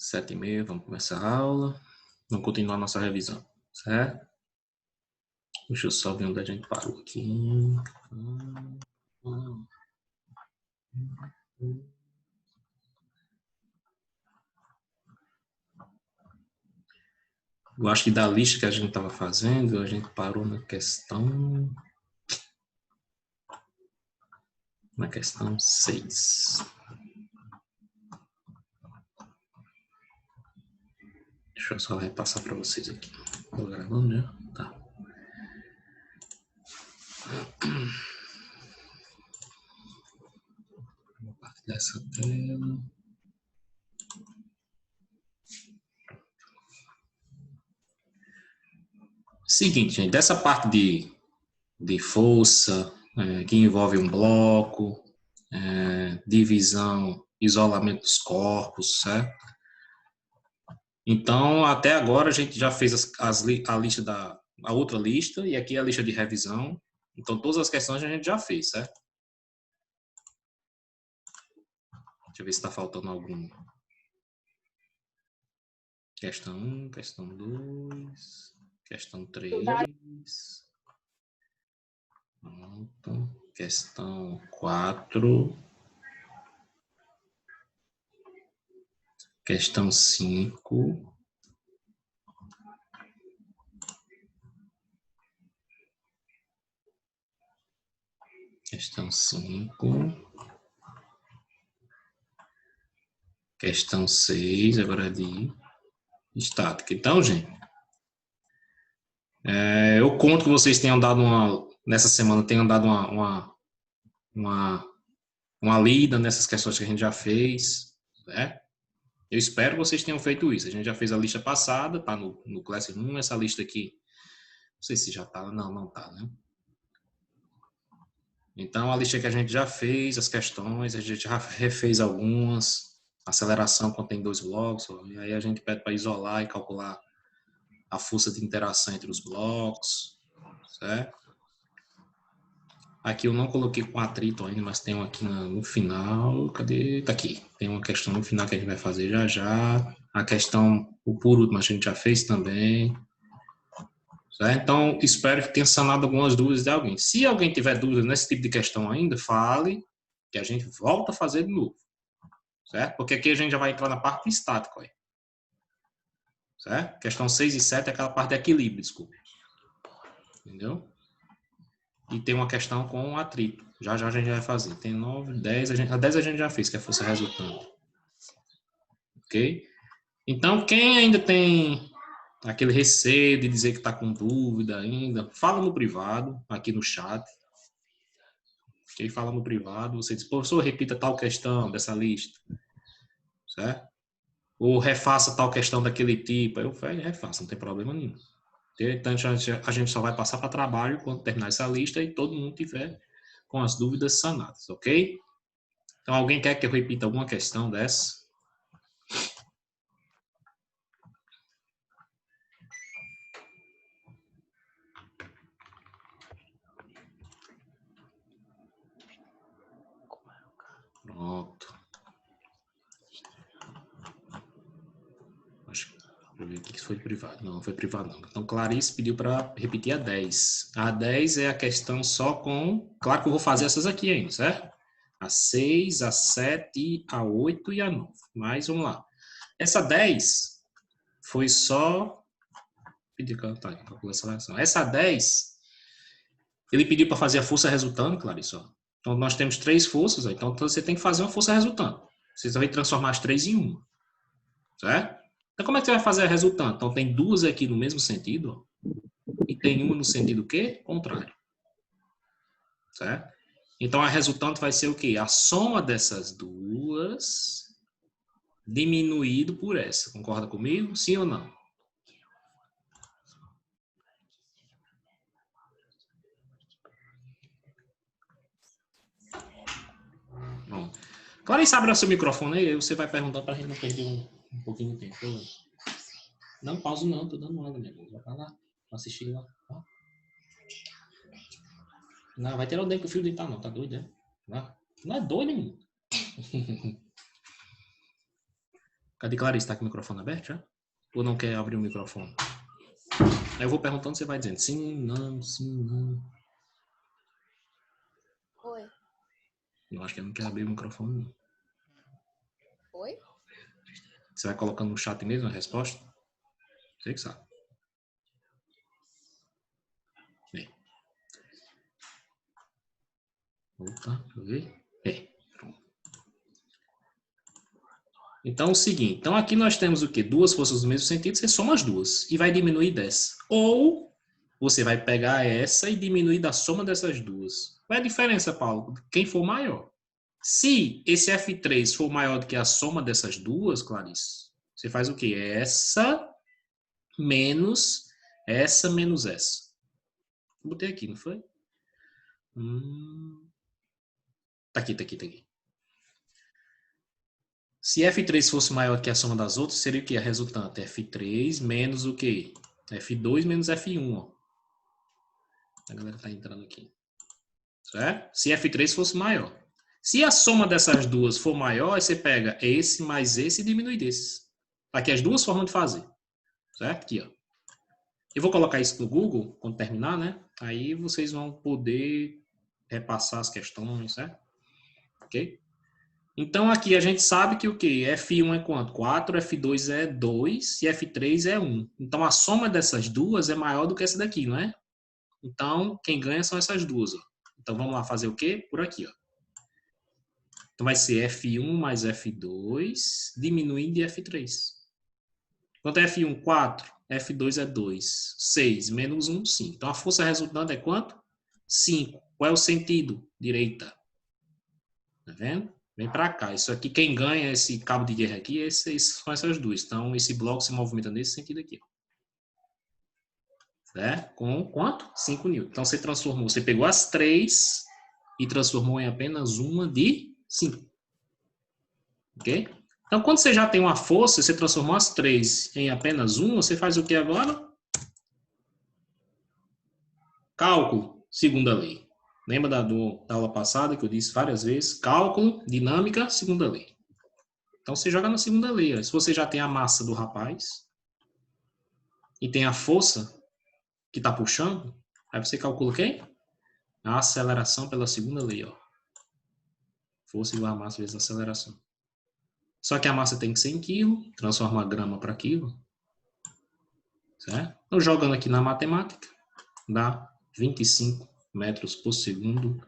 7h30, vamos começar a aula. Vamos continuar nossa revisão, certo? Deixa eu só ver onde a gente parou aqui. Eu acho que da lista que a gente estava fazendo, a gente parou na questão 6. Deixa eu só repassar para vocês aqui. Estou gravando, né? Tá. Vou partilhar essa tela. Seguinte, gente, dessa parte de força, que envolve um bloco, divisão, isolamento dos corpos, certo? Então, até agora a gente já fez a lista a outra lista, e aqui a lista de revisão. Então, todas as questões a gente já fez, certo? Deixa eu ver se está faltando alguma. Questão 1, questão 2, questão 3. Pronto. Questão 4. Questão 5. Questão 5. Questão 6, agora é de estática. Então, gente, eu conto que vocês tenham dado nessa semana, tenham dado uma lida nessas questões que a gente já fez, né? Eu espero que vocês tenham feito isso. A gente já fez a lista passada, tá no Classroom, essa lista aqui, não sei se já tá, não tá, né? Então, a lista que a gente já fez, as questões, a gente já refez algumas, aceleração contém 2 blocos, e aí a gente pede para isolar e calcular a força de interação entre os blocos, certo? Aqui eu não coloquei com atrito ainda, mas tem um aqui no final, cadê? Tá aqui, tem uma questão no final que a gente vai fazer já já, a questão, por último, a gente já fez também, certo? Então, espero que tenha sanado algumas dúvidas de alguém. Se alguém tiver dúvidas nesse tipo de questão ainda, fale, que a gente volta a fazer de novo, certo? Porque aqui a gente já vai entrar na parte estática, aí. Certo? Questão 6 e 7 é aquela parte de equilíbrio, desculpe. Entendeu? E tem uma questão com atrito. Já a gente vai fazer. Tem 9, 10, a 10 a gente já fez, que é a força resultante. Ok? Então, quem ainda tem aquele receio de dizer que está com dúvida ainda, fala no privado, aqui no chat. Quem fala no privado, você diz, professor, repita tal questão dessa lista. Certo? Ou refaça tal questão daquele tipo. Eu refaço, não tem problema nenhum. Então, a gente só vai passar para trabalho quando terminar essa lista e todo mundo tiver com as dúvidas sanadas, ok? Então, alguém quer que eu repita alguma questão dessa? Pronto. Acho que eu ver aqui que foi privado. Não, foi privado não. Então, Clarice pediu para repetir a 10. A 10 é a questão só com... Claro que eu vou fazer essas aqui ainda, certo? A 6, a 7, a 8 e a 9. Mas, vamos lá. Essa 10 foi só... Essa 10, ele pediu para fazer a força resultante, Clarice. Então, nós temos 3 forças, então você tem que fazer uma força resultante. Você vai transformar as 3 em uma. Certo? Então, como é que você vai fazer a resultante? Então, tem 2 aqui no mesmo sentido, e tem uma no sentido o quê? Contrário. Certo? Então, a resultante vai ser o quê? A soma dessas 2 diminuído por essa. Concorda comigo? Sim ou não? Bom. Clarice, abre o seu microfone aí, você vai perguntar para a gente não perder um pouquinho de tempo. Não, pausa não, tô dando aula, minha amiga. Vai lá, assistir lá. Tá? Não, vai tirar o dedo com o fio dental, não, tá doido, né? Não é doido, mano. Cadê Clarice? Está com o microfone aberto já? Ou não quer abrir o microfone? Aí eu vou perguntando, você vai dizendo sim, não, sim, não. Oi. Eu acho que eu não quero abrir o microfone, não. Oi? Você vai colocando no chat mesmo a resposta? Você que sabe. Bem. Opa, deixa eu ver. Então, é o seguinte. Então, aqui nós temos o quê? Duas forças do mesmo sentido, você soma as duas e vai diminuir dessa. Ou você vai pegar essa e diminuir da soma dessas duas. Qual é a diferença, Paulo? Quem for maior. Se esse F3 for maior do que a soma dessas duas, Clarice, você faz o quê? Essa menos essa. Botei aqui, não foi? Tá aqui. Se F3 fosse maior que a soma das outras, seria o que? A resultante F3 menos o quê? F2 menos F1. Ó. A galera tá entrando aqui. Certo? Se F3 fosse maior. Se a soma dessas duas for maior, aí você pega esse mais esse e diminui desses. Aqui as duas formas de fazer. Certo? Aqui, ó. Eu vou colocar isso no Google quando terminar, né? Aí vocês vão poder repassar as questões, certo? Ok? Então, aqui a gente sabe que o quê? F1 é quanto? 4, F2 é 2 e F3 é 1. Então, a soma dessas duas é maior do que essa daqui, não é? Então, quem ganha são essas duas. Ó. Então, vamos lá fazer o quê? Por aqui. Ó. Então, vai ser F1 mais F2 diminuindo de F3. Quanto é F1? 4. F2 é 2. 6 menos 1, 5. Então, a força resultante é quanto? 5. Qual é o sentido? Direita. Tá vendo? Vem para cá. Isso aqui, quem ganha esse cabo de guerra aqui, são essas duas. Então, esse bloco se movimenta nesse sentido aqui. Certo? Com quanto? 5 newtons. Então, você transformou. Você pegou as 3 e transformou em apenas uma de 5. Ok? Então, quando você já tem uma força, você transformou as 3 em apenas uma, você faz o que agora? Cálculo, segunda lei. Lembra da aula passada que eu disse várias vezes? Cálculo, dinâmica, segunda lei. Então, você joga na segunda lei. Se você já tem a massa do rapaz e tem a força que está puxando, aí você calcula quem? A aceleração pela segunda lei. Ó. Força igual a massa vezes a aceleração. Só que a massa tem que ser em quilo, transforma a grama para quilo. Certo? Então, jogando aqui na matemática, dá 25 metros por segundo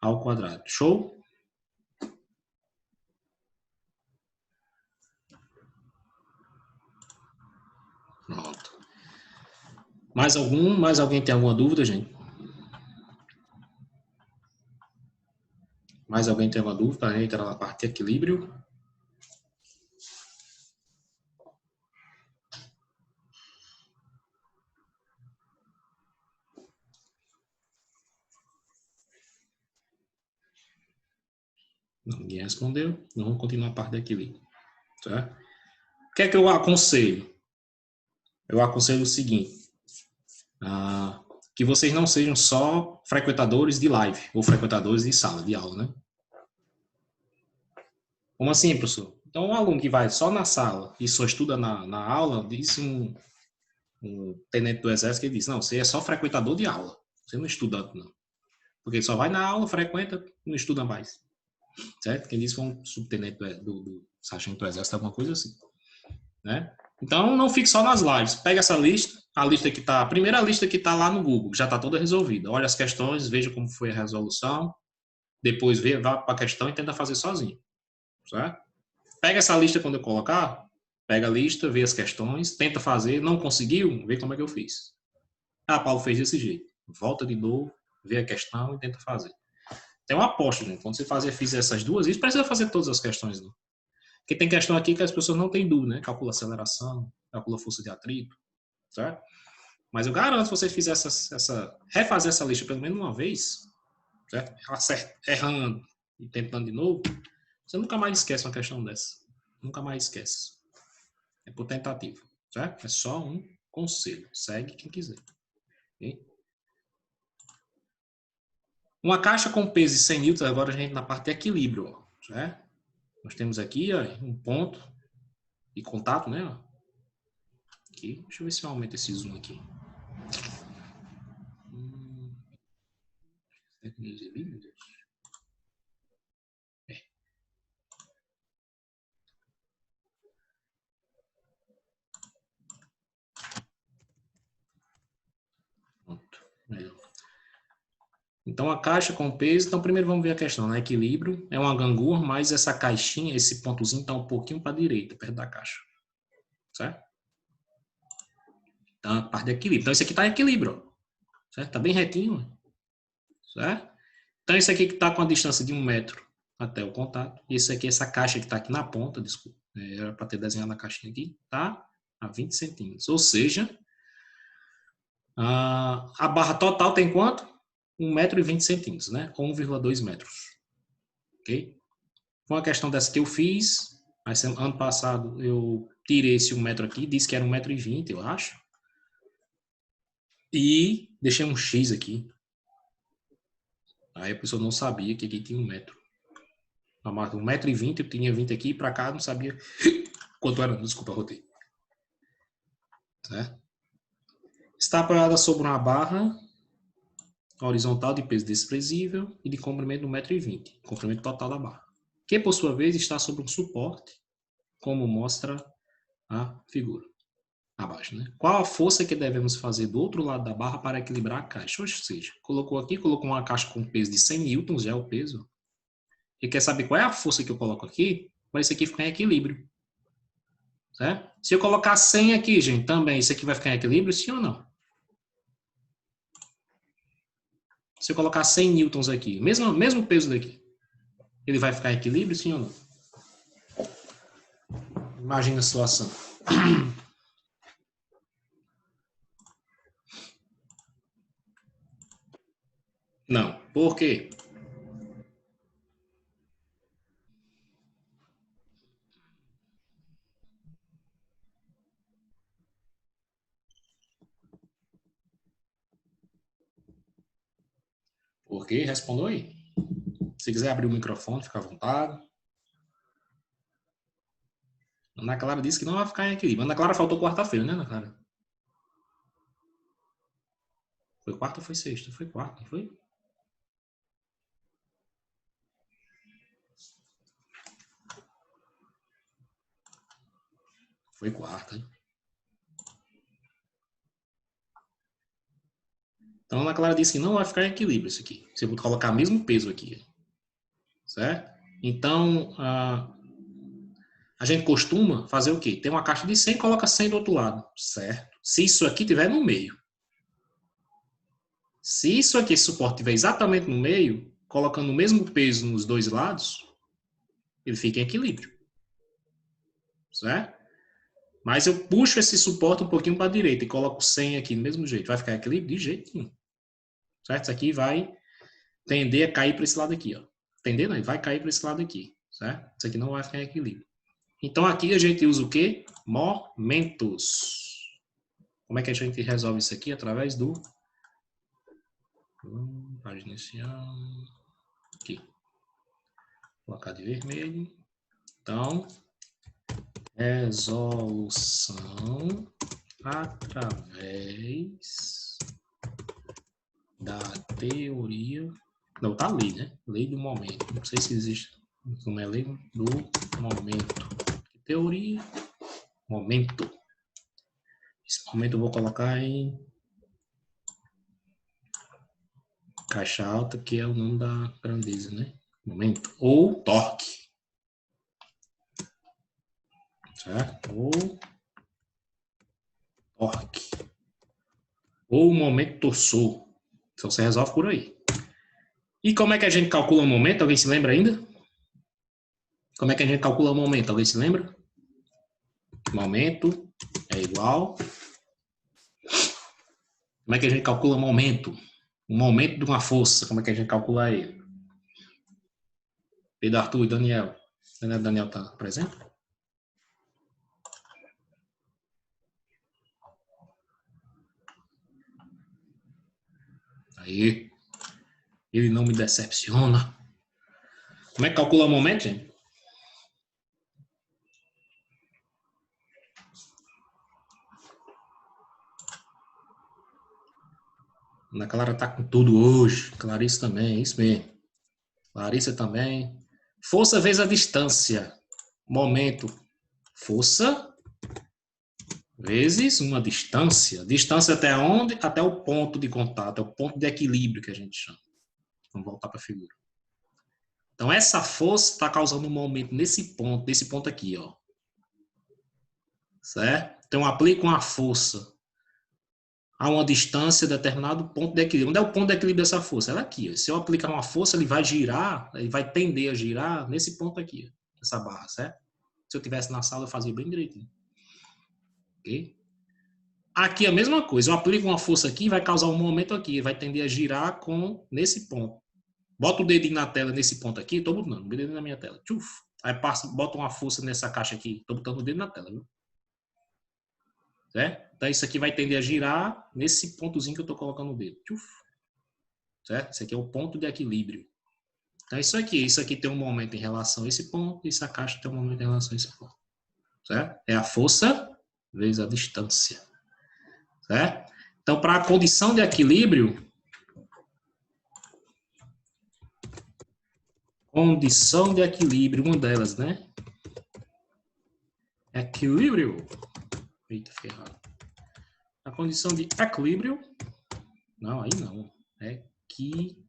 ao quadrado. Show? Pronto. Mais algum? Mais alguém tem alguma dúvida, gente? Mais alguém tem alguma dúvida? A gente entra na parte de equilíbrio. Ninguém respondeu. Então, vamos continuar a parte de equilíbrio. Certo? O que é que eu aconselho? Eu aconselho o seguinte. Que vocês não sejam só frequentadores de live ou frequentadores de sala de aula, né? Como assim, professor? Então, um aluno que vai só na sala e só estuda na aula, disse um tenente do exército que diz, não, você é só frequentador de aula, você não é estudante, não. Porque só vai na aula, frequenta, não estuda mais. Certo? Quem disse foi um subtenente do sargento do exército, alguma coisa assim. Né? Então, não fique só nas lives. Pega essa lista, a primeira lista que está lá no Google, já está toda resolvida. Olha as questões, veja como foi a resolução, depois vá para a questão e tenta fazer sozinho. Certo? Pega essa lista quando eu colocar, pega a lista, vê as questões, tenta fazer, não conseguiu, vê como é que eu fiz. Ah, Paulo fez desse jeito. Volta de novo, vê a questão e tenta fazer. Tem uma aposta, gente. Quando você fizer essas duas, isso precisa fazer todas as questões, não. Porque tem questão aqui que as pessoas não têm dúvida, né? Calcula aceleração, calcula força de atrito, certo? Mas eu garanto, se você fizer refazer essa lista pelo menos uma vez, certo? Errando e tentando de novo, você nunca mais esquece uma questão dessa. Nunca mais esquece. É por tentativa, certo? É só um conselho. Segue quem quiser. Okay? Uma caixa com peso de 100 newtons, agora a gente na parte de equilíbrio, ó, certo? Nós temos aqui ó, um ponto de contato, né? Aqui. Deixa eu ver se eu aumento esse zoom aqui. Pronto. Então, a caixa com peso. Então, primeiro vamos ver a questão, né? Equilíbrio. É uma gangorra, mas essa caixinha, esse pontozinho está um pouquinho para a direita, perto da caixa. Certo? Então, a parte de equilíbrio. Então, esse aqui está em equilíbrio. Ó. Certo? Está bem retinho. Certo? Então, esse aqui que está com a distância de 1 metro até o contato. E esse aqui, essa caixa que está aqui na ponta, desculpa. Era para ter desenhado a caixinha aqui. Está a 20 centímetros. Ou seja, a barra total tem quanto? 1,20 metro, né? Ou 1,2 metros. Ok? Foi uma questão dessa que eu fiz. Mas ano passado eu tirei esse 1 metro aqui, disse que era 1,20 metro, eu acho. E deixei um X aqui. Aí a pessoa não sabia que aqui tinha 1 metro. 1,20 metro, eu tinha 20 aqui, para cá não sabia quanto era. Desculpa, rotei. Certo? Está apoiada sobre uma barra horizontal de peso desprezível e de comprimento de 1,20 metro, comprimento total da barra, que por sua vez está sobre um suporte, como mostra a figura abaixo, né? Qual a força que devemos fazer do outro lado da barra para equilibrar a caixa? Ou seja, colocou uma caixa com peso de 100 newtons, já é o peso, e quer saber qual é a força que eu coloco aqui, para isso aqui ficar em equilíbrio. Certo? Se eu colocar 100 aqui, gente, também isso aqui vai ficar em equilíbrio, sim ou não? Se eu colocar 100 newtons aqui, mesmo peso daqui, ele vai ficar em equilíbrio, sim ou não? Imagina a situação. Não. Por quê? Por quê? Respondeu aí. Se quiser abrir o microfone, fica à vontade. Ana Clara disse que não vai ficar em equilíbrio. Ana Clara faltou quarta-feira, né, Ana Clara? Foi quarta ou foi sexta? Foi quarta, não foi? Foi quarta, hein? Então, Ana Clara disse que não vai ficar em equilíbrio isso aqui. Você vai colocar o mesmo peso aqui. Certo? Então, a gente costuma fazer o quê? Tem uma caixa de 100, coloca 100 do outro lado. Certo? Se isso aqui estiver no meio. Se isso aqui, esse suporte estiver exatamente no meio, colocando o mesmo peso nos dois lados, ele fica em equilíbrio. Certo? Mas eu puxo esse suporte um pouquinho para a direita e coloco 100 aqui do mesmo jeito. Vai ficar em equilíbrio? De jeito nenhum. Certo? Isso aqui vai tender a cair para esse lado aqui. Ó. Tender não, vai cair para esse lado aqui. Certo? Isso aqui não vai ficar em equilíbrio. Então, aqui a gente usa o quê? Momentos. Como é que a gente resolve isso aqui? Através do... Página inicial. Aqui. Vou colocar de vermelho. Então, resolução através da teoria... Não, tá lei, né? Lei do momento. Não sei se existe. Como é lei do momento. Teoria, momento. Esse momento eu vou colocar em caixa alta, que é o nome da grandeza, né? Momento. Ou torque. Certo? Ou torque. Ou momento torsor. Então você resolve por aí. E como é que a gente calcula o momento? Alguém se lembra ainda? Como é que a gente calcula o momento? Alguém se lembra? Momento é igual... Como é que a gente calcula o momento? O momento de uma força, como é que a gente calcula ele? Pedro Arthur e Daniel. Daniel está presente? Aí. Ele não me decepciona. Como é que calcula o momento, gente? Ana Clara tá com tudo hoje. Clarice também, isso mesmo. Larissa também. Força vezes a distância. Momento. Força vezes uma distância. Distância até onde? Até o ponto de contato. É o ponto de equilíbrio que a gente chama. Vamos voltar para a figura. Então, essa força está causando um momento nesse ponto aqui, ó. Certo? Então, eu aplico uma força a uma distância, determinado ponto de equilíbrio. Onde é o ponto de equilíbrio dessa força? Ela aqui. Ó. Se eu aplicar uma força, ele vai girar, ele vai tender a girar nesse ponto aqui, ó, essa barra, certo? Se eu tivesse na sala, eu fazia bem direitinho. Ok? Aqui a mesma coisa. Eu aplico uma força aqui, vai causar um momento aqui, vai tender a girar nesse ponto. Bota o dedinho na tela nesse ponto aqui, tô botando o dedo na minha tela. Tchuf. Aí bota uma força nessa caixa aqui, tô botando o dedo na tela, viu? Certo? Então isso aqui vai tender a girar nesse pontozinho que eu tô colocando o dedo. Tchuf. Certo? Esse aqui é o ponto de equilíbrio. Então isso aqui tem um momento em relação a esse ponto, e essa caixa tem um momento em relação a esse ponto. Certo? É a força vezes a distância. Certo? Então, para a condição de equilíbrio, uma delas, né? Equilíbrio. Eita, ferrado. A condição de equilíbrio, não, aí não. Equilíbrio.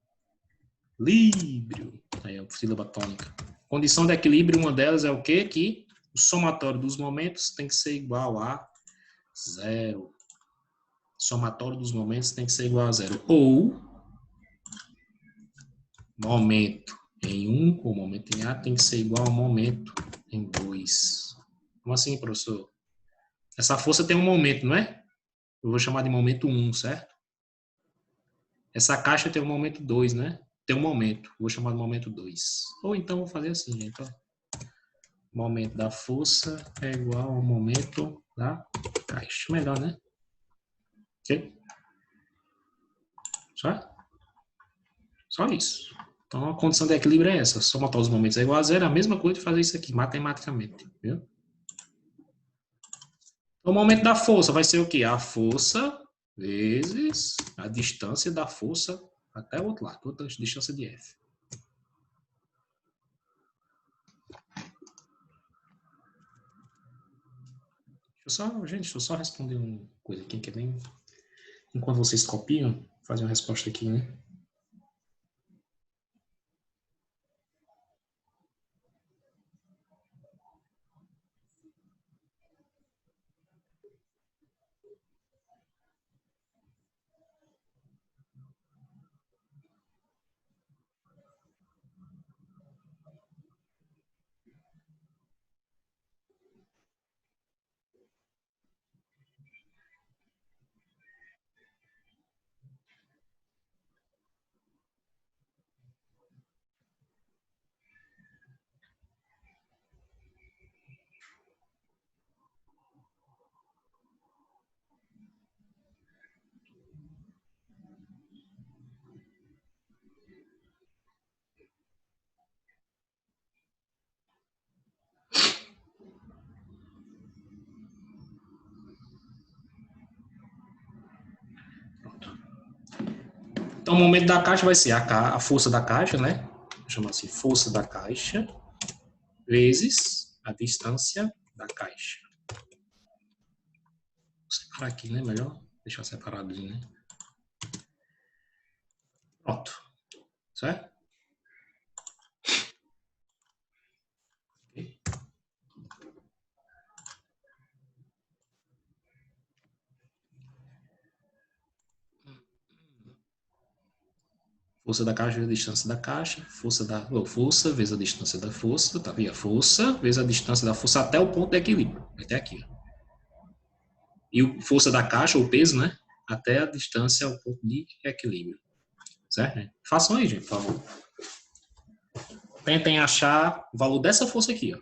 Aí é a sílaba tônica. Condição de equilíbrio, uma delas é o quê? Que o somatório dos momentos tem que ser igual a zero. Somatório dos momentos tem que ser igual a zero. Ou momento em 1 ou momento em A tem que ser igual a momento em 2. Como assim, professor? Essa força tem um momento, não é? Eu vou chamar de momento 1, certo? Essa caixa tem um momento 2, né? Tem um momento. Vou chamar de momento 2. Ou então vou fazer assim, gente. Ó. Momento da força é igual ao momento da caixa. Melhor, né? Ok? Só isso. Então a condição de equilíbrio é essa. Somatório dos momentos é igual a zero. A mesma coisa de fazer isso aqui, matematicamente. Viu? O momento da força vai ser o quê? A força vezes a distância da força até o outro lado, outra distância de F. Deixa eu só responder uma coisa aqui, que nem enquanto vocês copiam, fazer uma resposta aqui, né? Então, o momento da caixa vai ser a força da caixa, né? Chama assim, força da caixa, vezes a distância da caixa. Vou separar aqui, né? Melhor deixar separado, né? Pronto. Certo? Okay. Força da caixa vezes a distância da caixa, força vezes a distância da força, tá vendo? Força vezes a distância da força até o ponto de equilíbrio, até aqui. Ó. E força da caixa, ou peso, né? Até a distância ao ponto de equilíbrio. Certo? Façam aí, gente, por favor. Tentem achar o valor dessa força aqui. Ó.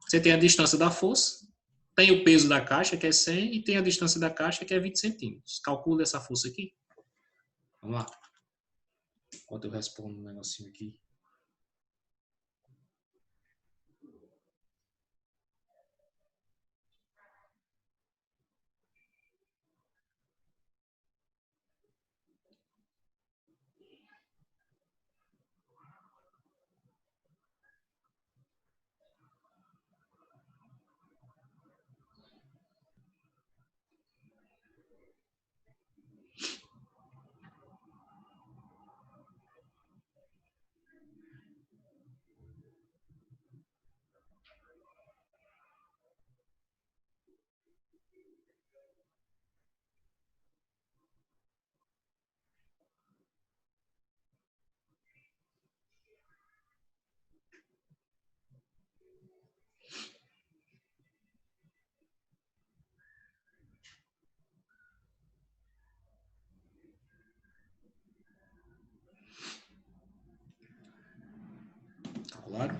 Você tem a distância da força, tem o peso da caixa, que é 100, e tem a distância da caixa, que é 20 centímetros. Calcule essa força aqui. Vamos lá. Enquanto eu respondo um negocinho aqui. claro?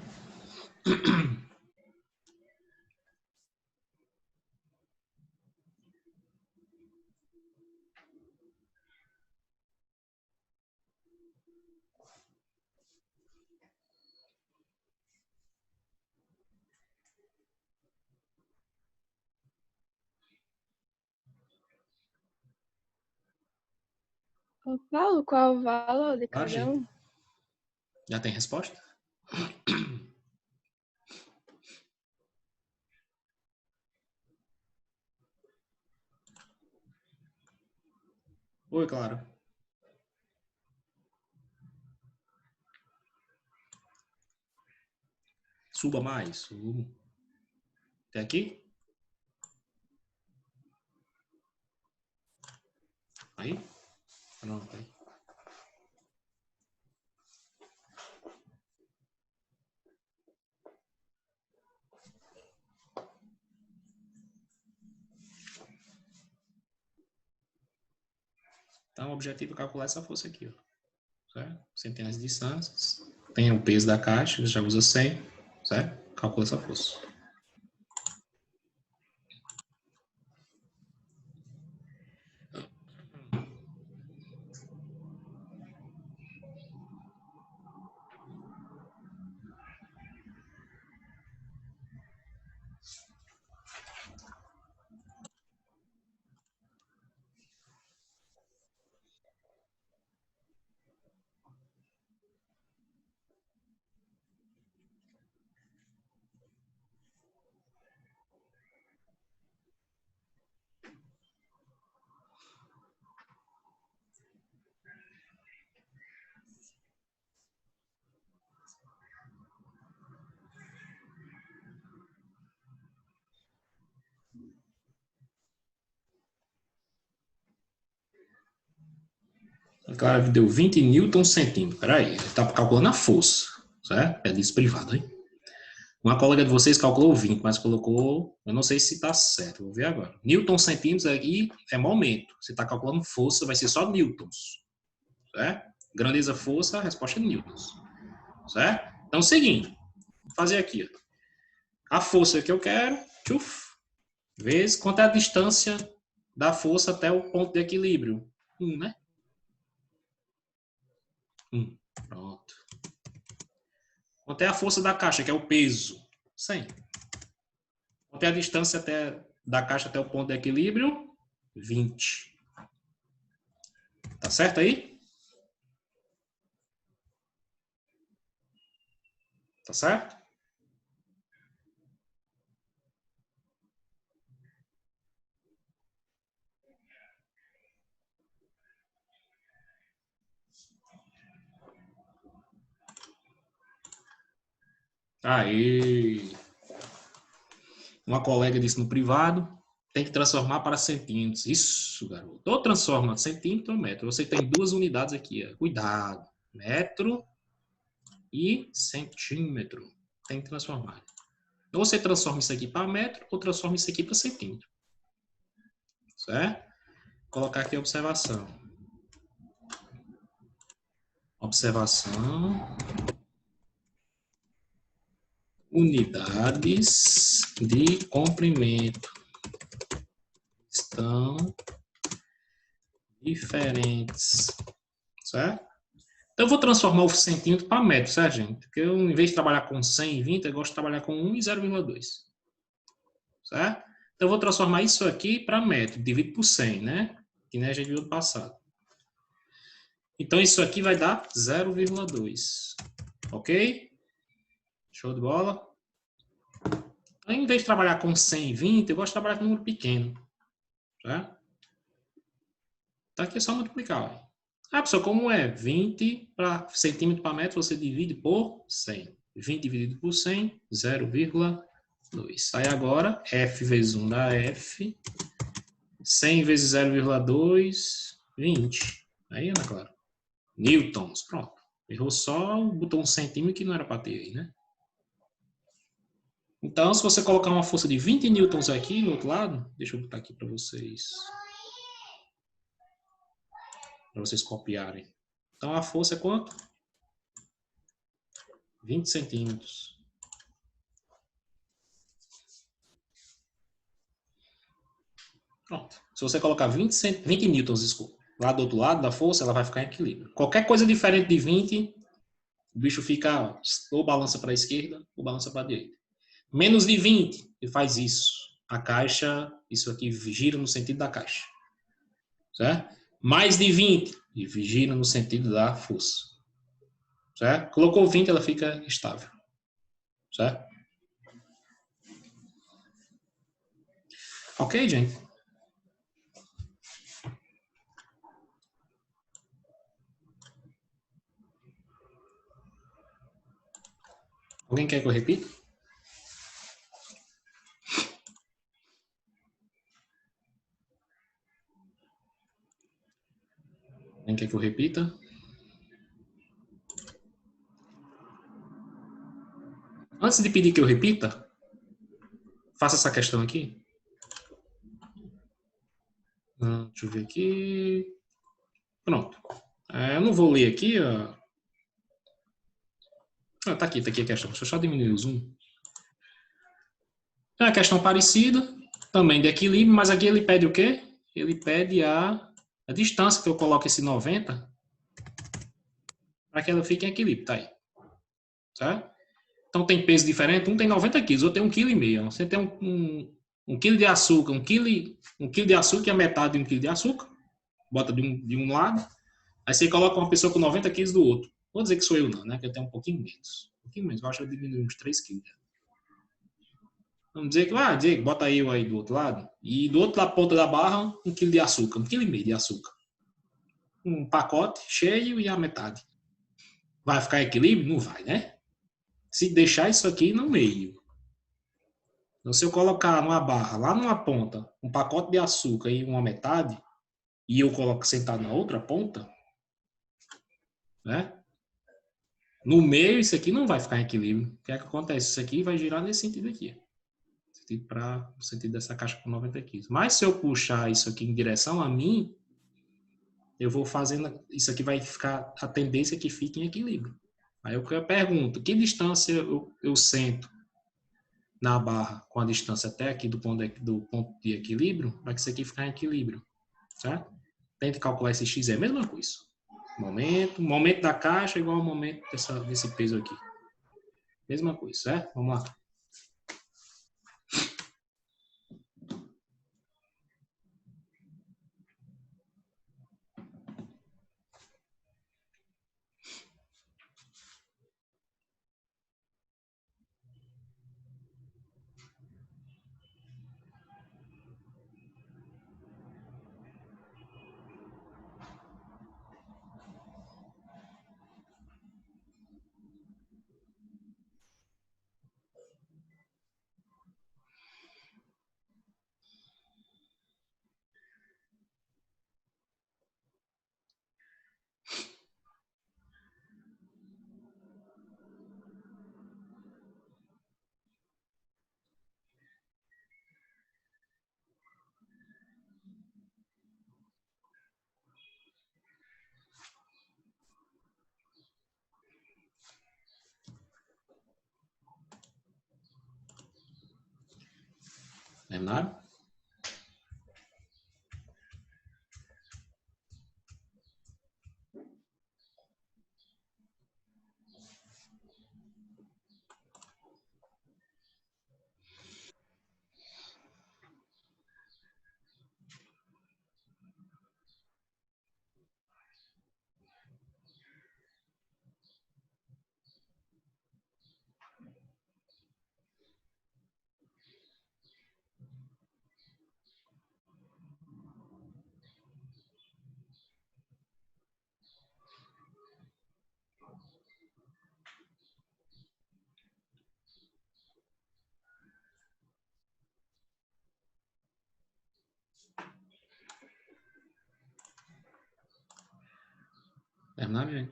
Ô, Paulo, qual o valor de Claro, cada gente. um? Já tem resposta? Oi, claro. Suba mais. Subo. Até aqui? Aí? Pronto. Aí. Então, o objetivo é calcular essa força aqui, ó. Certo? Centenas de distâncias. Tem o peso da caixa, já usa 100, certo? Calcula essa força. O cara deu 20 newton centímetro. Peraí, ele está calculando a força, certo? É disso privado, hein? Uma colega de vocês calculou 20, mas colocou, eu não sei se está certo, vou ver agora. Newton centímetros aqui é momento. Você está calculando força, vai ser só newtons, certo? Grandeza, força, a resposta é newtons, certo? Então, é o seguinte, vou fazer aqui, ó. A força que eu quero, tchuf, vezes quanto é a distância da força até o ponto de equilíbrio. 1, né? 1. Pronto. Quanto é a força da caixa, que é o peso? 100. Quanto é a distância da caixa até o ponto de equilíbrio? 20. Tá certo aí? Tá certo? Aí. Uma colega disse no privado, tem que transformar para centímetros. Isso, garoto. Ou transforma centímetro ou metro. Você tem duas unidades aqui. Ó. Cuidado. Metro e centímetro. Tem que transformar. Ou você transforma isso aqui para metro, ou transforma isso aqui para centímetro. Certo? Vou colocar aqui a observação. Observação. Unidades de comprimento estão diferentes. Certo? Então, eu vou transformar o centímetro para metro, certo, gente? Porque eu, em vez de trabalhar com 100 e 20, eu gosto de trabalhar com 1 e 0,2. Certo? Então, eu vou transformar isso aqui para metro, dividido por 100, né? Que nem a gente viu no passado. Então, isso aqui vai dar 0,2. Ok? Show de bola? Então, em vez de trabalhar com 100 e 20, eu gosto de trabalhar com um número pequeno. Certo? Então, aqui é só multiplicar. Ó. Ah, pessoal, como é 20 para centímetro para metro, você divide por 100. 20 dividido por 100, 0,2. Aí agora, F vezes 1 dá F. 100 vezes 0,2, 20. Aí, Ana Clara. Newtons, pronto. Errou só, botou um centímetro que não era para ter aí, né? Então, se você colocar uma força de 20 newtons aqui no outro lado, deixa eu botar aqui para vocês copiarem. Então, a força é quanto? 20 centímetros. Pronto. Se você colocar 20 newtons, desculpa, lá do outro lado da força, ela vai ficar em equilíbrio. Qualquer coisa diferente de 20, o bicho fica ou balança para a esquerda ou balança para a direita. Menos de 20, ele faz isso. A caixa, isso aqui gira no sentido da caixa. Certo? Mais de 20, ele gira no sentido da força. Certo? Colocou 20, ela fica estável. Certo? Ok, gente? Alguém quer que eu repita? Alguém quer que eu repita? Antes de pedir que eu repita, faça essa questão aqui. Deixa eu ver aqui. Pronto. Eu não vou ler aqui. Tá aqui a questão. Deixa eu só diminuir o zoom. É uma questão parecida, também de equilíbrio, mas aqui ele pede o quê? Ele pede a distância que eu coloco esse 90 para que ela fique em equilíbrio. Tá aí. Certo? Então tem peso diferente. Um tem 90 quilos, outro tem 1,5 kg. Você tem um quilo de açúcar, um quilo de açúcar e a metade de 1 quilo de açúcar. Bota de um lado. Aí você coloca uma pessoa com 90 quilos do outro. Vou dizer que sou eu não, né? Que eu tenho um pouquinho menos. Um pouquinho menos. Eu acho que eu diminui uns 3 quilos. Vamos dizer que, Diego, bota eu aí do outro lado. E do outro lado, ponta da barra, 1 quilo de açúcar. 1,5 kg de açúcar. Um pacote cheio e a metade. Vai ficar equilíbrio? Não vai, né? Se deixar isso aqui no meio. Então, se eu colocar numa barra, lá numa ponta, um pacote de açúcar e uma metade, e eu coloco sentado na outra ponta, né? No meio, isso aqui não vai ficar em equilíbrio. O que é que acontece? Isso aqui vai girar nesse sentido aqui. No sentido dessa caixa com 90 quilos. Mas se eu puxar isso aqui em direção a mim, eu vou fazendo, isso aqui vai ficar, a tendência é que fique em equilíbrio. Aí eu pergunto, que distância eu sento na barra com a distância até aqui do ponto de equilíbrio, para que isso aqui ficar em equilíbrio, certo? Tente calcular esse x, é a mesma coisa. Momento da caixa igual ao momento desse peso aqui. Mesma coisa, certo? Vamos lá. Terminaram? Terminaram, gente?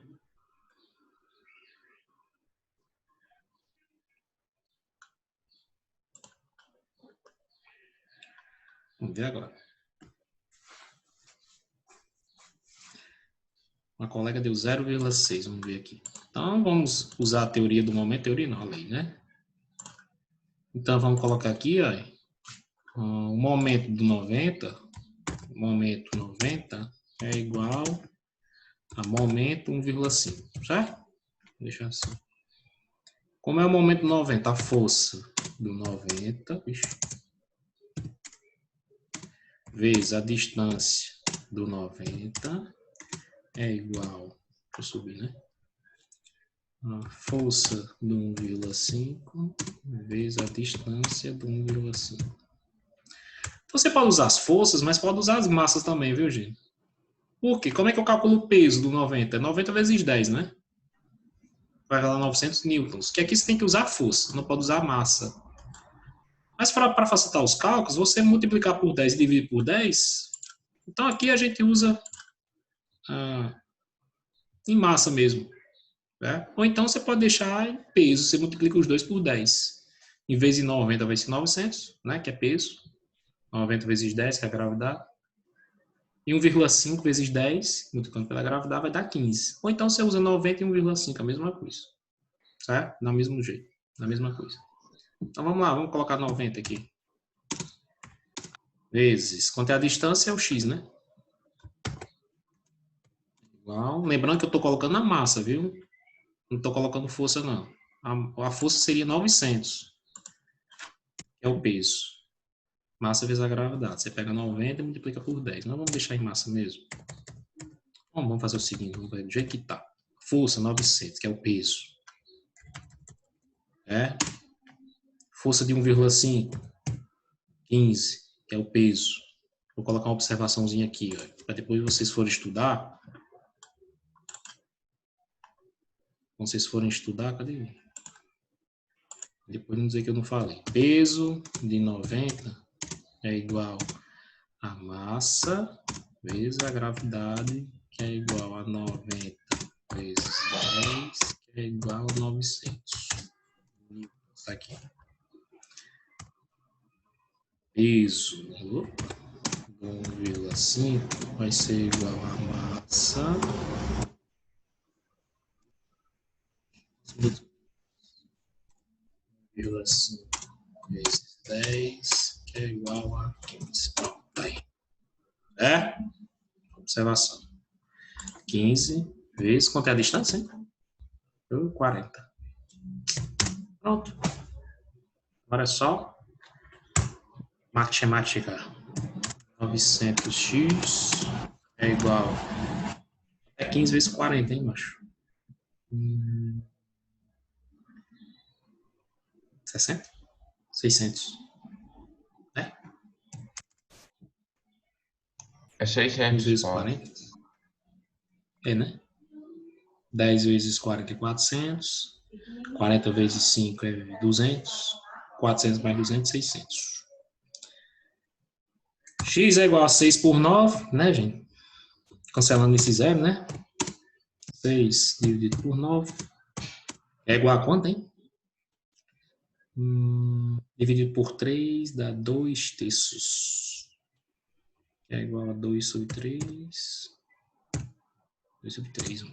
Vamos ver agora. Uma colega deu 0,6. Vamos ver aqui. Então, vamos usar a teoria do momento, teoria não, a lei, né? Então, vamos colocar aqui, ó, o momento do 90, o momento 90 é igual a momento 1,5, certo? Deixa assim. Como é o momento 90? A força do 90, vezes a distância do 90 é igual, deixa eu subir, né? A força do 1,5 vezes a distância do 1,5. Você pode usar as forças, mas pode usar as massas também, viu, gente? Por quê? Como é que eu calculo o peso do 90? 90 vezes 10, né? Vai dar 900 newtons. Que aqui você tem que usar a força, não pode usar a massa. Mas para facilitar os cálculos, você multiplicar por 10 e dividir por 10. Então aqui a gente usa em massa mesmo. Né? Ou então você pode deixar em peso, você multiplica os dois por 10. Em vez de 90 vai ser 900, né, que é peso. 90 vezes 10, que é a gravidade. E 1,5 vezes 10, multiplicando pela gravidade, vai dar 15. Ou então você usa 90 e 1,5, a mesma coisa. Certo? Do mesmo jeito, da mesma coisa. Então vamos lá, vamos colocar 90 aqui. Vezes, quanto é a distância, é o x, né? Igual, lembrando que eu estou colocando a massa, viu? Não estou colocando força, não. A força seria 900, que é o peso. Massa vezes a gravidade. Você pega 90 e multiplica por 10. Nós vamos deixar em massa mesmo. Bom, vamos fazer o seguinte, vamos ver do jeito que está. Força 900, que é o peso. É? Força de 1,5, 15, que é o peso. Vou colocar uma observaçãozinha aqui, para depois vocês forem estudar. Quando vocês forem estudar, cadê? Depois não dizer que eu não falei. Peso de 90 é igual a massa vezes a gravidade, que é igual a 90 vezes 10, que é igual a 900. Está aqui. Peso do 1,5 vai ser igual a massa vezes 10, que é igual a 15. Pronto, tá aí. É? Observação. 15 vezes, quanto é a distância, hein? 40. Pronto. Agora é só matemática. 900x é igual a 15 vezes 40, hein, macho? 60? 600. Né? É 15 600 vezes pontos. 40. É, né? 10 vezes 40 é 400. 40 vezes 5 é 200. 400 mais 200, 600. X é igual a 6 por 9, né, gente? Cancelando esse zero, né? 6 dividido por 9 é igual a quanto, hein? Dividido por 3 dá 2 terços. É igual a 2 sobre 3. 2 sobre 3.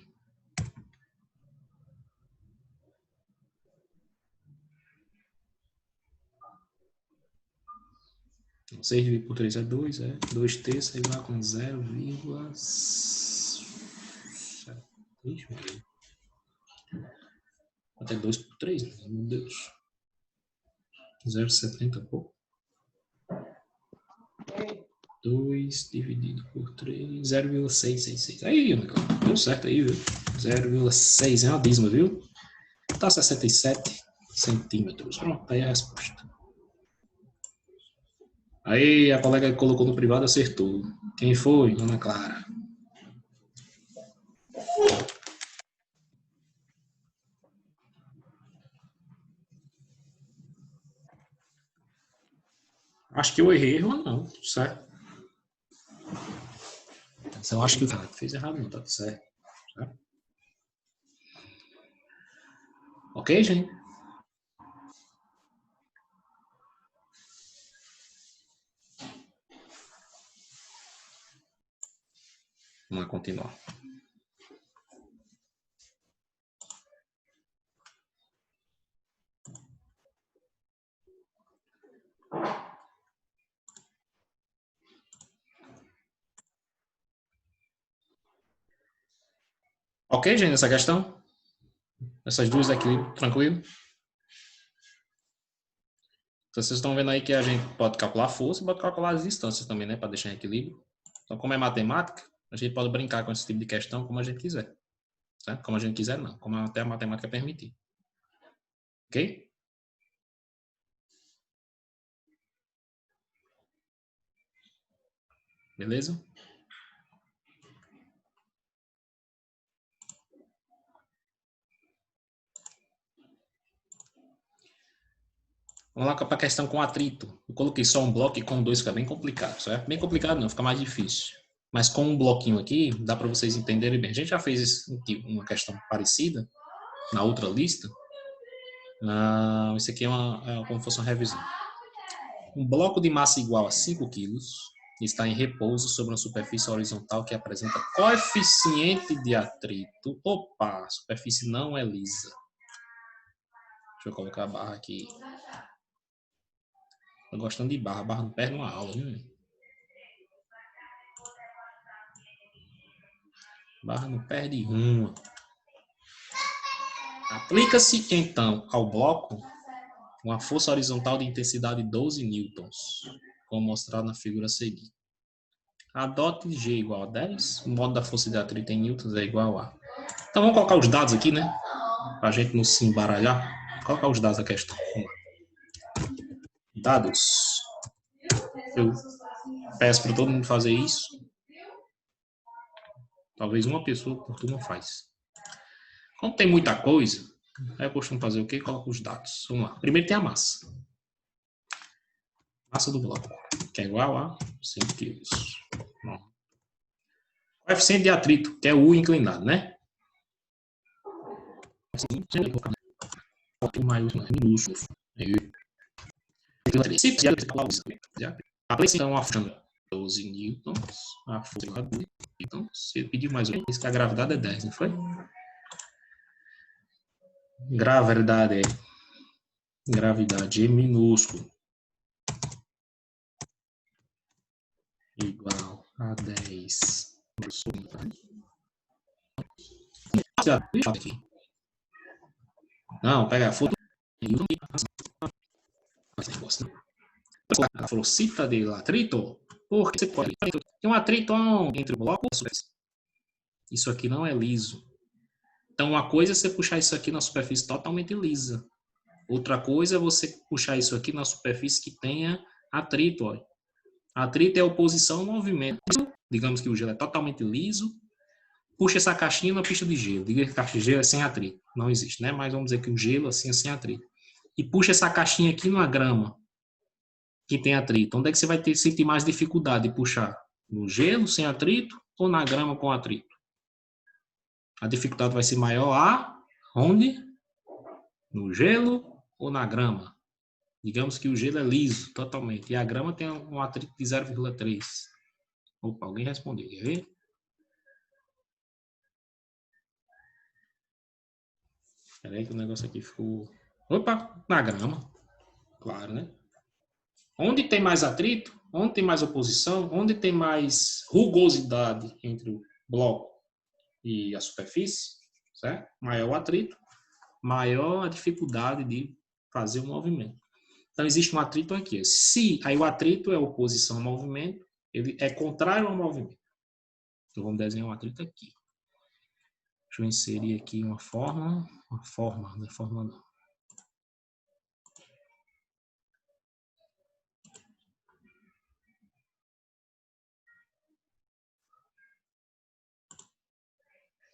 6 dividido por 3 é 2, é. 2 terços é igual a 0,7. Até 2 por 3, meu Deus. 0,70 pouco. 2 dividido por 3, 0,666. Aí, deu certo aí, viu? 0,6 é uma dízima, viu? Tá 67 centímetros. Pronto, tá aí a resposta. Aí, a colega que colocou no privado acertou. Quem foi? Ana Clara. Acho que eu errei ou não, certo? Eu acho que o cara fez errado, não, tá certo. Certo? Ok, gente? Vamos continuar. Ok, gente, essa questão? Essas duas aqui, tranquilo? Então, vocês estão vendo aí que a gente pode calcular a força e pode calcular as distâncias também, né? Para deixar em equilíbrio. Então, como é matemática, a gente pode brincar com esse tipo de questão como a gente quiser. Certo? Como a gente quiser, não. Como até a matemática permitir. Ok? Beleza? Vamos lá para a questão com atrito. Eu coloquei só um bloco e com dois fica bem complicado, certo? Bem complicado não, fica mais difícil. Mas com um bloquinho aqui, dá para vocês entenderem bem. A gente já fez uma questão parecida na outra lista. Isso aqui é como se fosse uma revisão. Um bloco de massa igual a 5 kg está em repouso sobre uma superfície horizontal que apresenta coeficiente de atrito. Opa, a superfície não é lisa. Deixa eu colocar a barra aqui. Tô gostando de barra. Barra não perde uma aula, viu? Barra não perde uma. Aplica-se, então, ao bloco uma força horizontal de intensidade 12 newtons, como mostrado na figura a seguir. Adote G igual a 10, o modo da força de atrito em newtons é igual a... Então, vamos colocar os dados aqui, né? Para a gente não se embaralhar. Vou colocar os dados da questão. Vamos lá. Dados. Eu peço para todo mundo fazer isso. Talvez uma pessoa por turma faz. Como tem muita coisa, aí eu costumo fazer o quê? Coloco os dados. Vamos lá. Primeiro tem a massa. Massa do bloco, que é igual a 5 kg. Coeficiente de atrito, que é o U inclinado, né? Maiúsculo, minúsculo. Aplica então a força 12 newtons, a força de 12 newtons. Você pediu mais um, que a gravidade é 10, não foi? Gravidade é minúsculo. Igual a 10. Não, pega a foto. A velocita del atrito. Porque você pode ter um atrito entre o bloco e a superfície. Isso aqui não é liso. Então, uma coisa é você puxar isso aqui na superfície totalmente lisa. Outra coisa é você puxar isso aqui na superfície que tenha atrito. Ó. Atrito é oposição ao movimento. Digamos que o gelo é totalmente liso. Puxa essa caixinha na pista de gelo. Diga que a caixa de gelo é sem atrito. Não existe, né? Mas vamos dizer que o gelo assim é sem atrito. E puxa essa caixinha aqui numa grama que tem atrito. Onde é que você vai sentir mais dificuldade de puxar? No gelo sem atrito ou na grama com atrito? A dificuldade vai ser maior onde? No gelo ou na grama? Digamos que o gelo é liso totalmente e a grama tem um atrito de 0,3. Opa, alguém respondeu, quer ver? Espera aí que o negócio aqui ficou... Opa, na grama. Claro, né? Onde tem mais atrito, onde tem mais oposição, onde tem mais rugosidade entre o bloco e a superfície, certo? Maior o atrito, maior a dificuldade de fazer o movimento. Então, existe um atrito aqui. Se aí o atrito é oposição ao movimento, ele é contrário ao movimento. Então, vamos desenhar um atrito aqui. Deixa eu inserir aqui uma forma. Uma forma, não é forma não.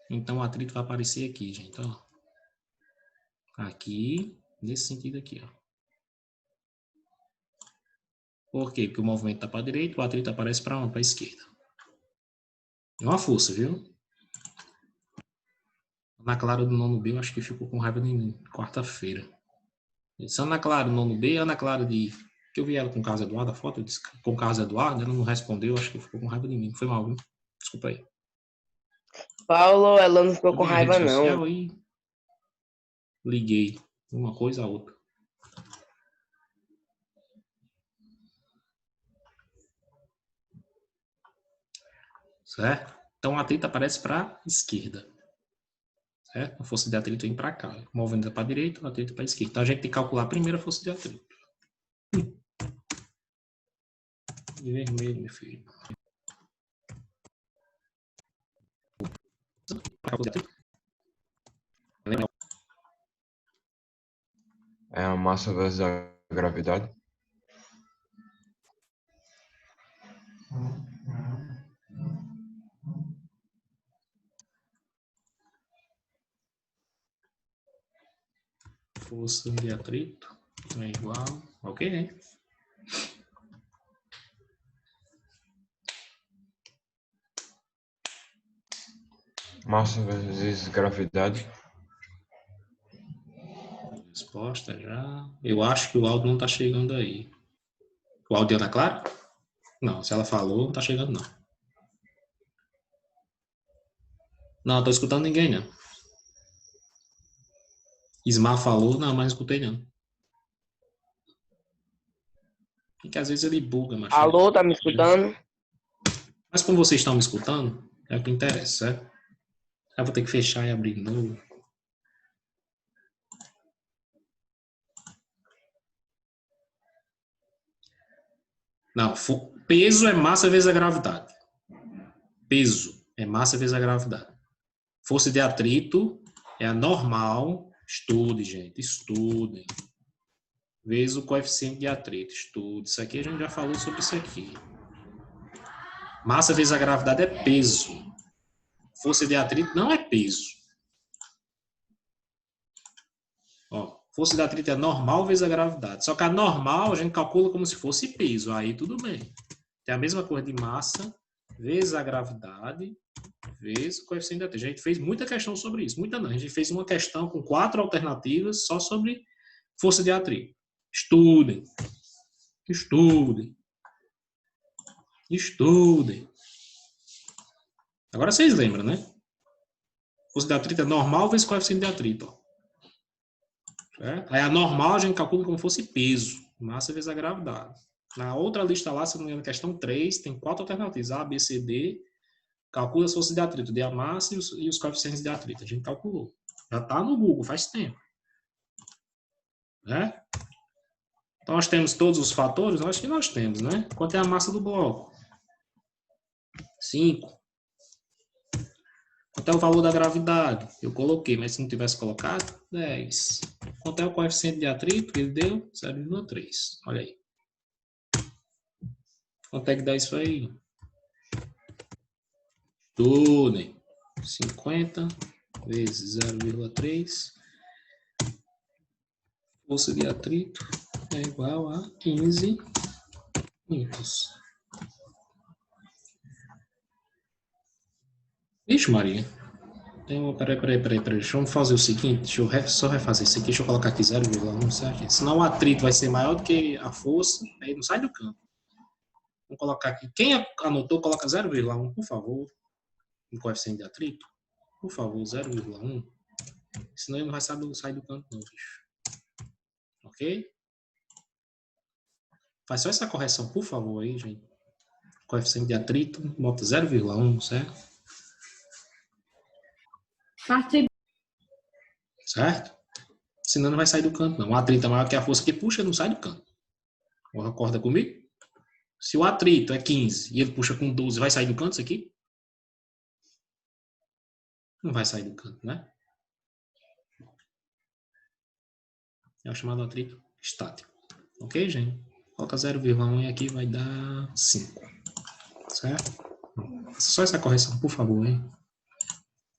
Então, o atrito vai aparecer aqui, gente. Ó. Aqui, nesse sentido aqui. Ó. Por quê? Porque o movimento está para a direita, o atrito aparece para onde? Para a esquerda. É uma força, viu? Ana Clara do nono B, eu acho que ficou com raiva de mim, quarta-feira. Disse, Ana Clara do nono B, Ana Clara de... Que eu vi ela com o Carlos Eduardo, a foto, eu disse, com o Carlos Eduardo, ela não respondeu, acho que ficou com raiva de mim. Foi mal, viu? Desculpa aí. Paulo, ela não ficou Eu com vi na raiva, rede social não. e liguei uma coisa a outra. Certo? Então, a atrito aparece para a esquerda. certo? A força de atrito vem para cá, movendo para a direita, o atrito para a esquerda. Então a gente tem que calcular primeiro a força de atrito. De vermelho, meu filho. É a massa vezes a gravidade. Força de atrito é igual, ok, né? Massa vezes gravidade. Resposta já. Eu acho que o áudio não está chegando aí. O áudio está claro? Não, se ela falou, não está chegando não. Não, estou escutando ninguém, não. Ismar falou, não, mas não escutei não. Porque às vezes ele buga, mas... Alô, tá me escutando? Mas como vocês estão me escutando, é o que interessa, certo? Eu vou ter que fechar e abrir de novo. Não, peso é massa vezes a gravidade. Peso é massa vezes a gravidade. Força de atrito é a normal. Estude, gente, estudem. Vezes o coeficiente de atrito. Estude. Isso aqui a gente já falou sobre isso aqui. Massa vezes a gravidade é peso. Força de atrito não é peso. Ó, força de atrito é normal vezes a gravidade. Só que a normal a gente calcula como se fosse peso. Aí tudo bem. Tem a mesma coisa de massa vezes a gravidade vezes o coeficiente de atrito. A gente fez muita questão sobre isso. Muita não. A gente fez uma questão com 4 alternativas só sobre força de atrito. Estudem. Estudem. Estudem. Agora vocês lembram, né? Força de atrito é normal vezes coeficiente de atrito. Ó. Certo? Aí a normal a gente calcula como fosse peso. Massa vezes a gravidade. Na outra lista lá, se não me engano, questão 3, tem 4 alternativas. A, B, C, D. Calcula as forças de atrito, dê a massa e os coeficientes de atrito. A gente calculou. Já está no Google, faz tempo. Né? Então, nós temos todos os fatores? Eu acho que nós temos, né? Quanto é a massa do bloco? 5. Quanto é o valor da gravidade? Eu coloquei, mas se não tivesse colocado, 10. Quanto é o coeficiente de atrito? Ele deu 0,3. Olha aí. Quanto é que dá isso aí? Estudem. 50 vezes 0,3. Força de atrito é igual a 15 newtons. Ixi, Maria. Peraí. Deixa eu fazer o seguinte. Deixa eu só refazer isso aqui. Deixa eu colocar aqui 0,1, certo? Senão o atrito vai ser maior do que a força. Aí não sai do campo. Vamos colocar aqui. Quem anotou, coloca 0,1, por favor. No coeficiente de atrito. Por favor, 0,1. Senão ele não vai sair do campo, não, bicho. Ok? Faz só essa correção, por favor, aí, gente. Coeficiente de atrito, bota 0,1, certo? Certo? Senão não vai sair do canto, não. O atrito é maior que a força que puxa, não sai do canto. Concorda comigo? Se o atrito é 15 e ele puxa com 12, vai sair do canto isso aqui? Não vai sair do canto, né? É o chamado atrito estático. Ok, gente? Coloca 0,1 e aqui vai dar 5. Certo? Só essa correção, por favor, hein?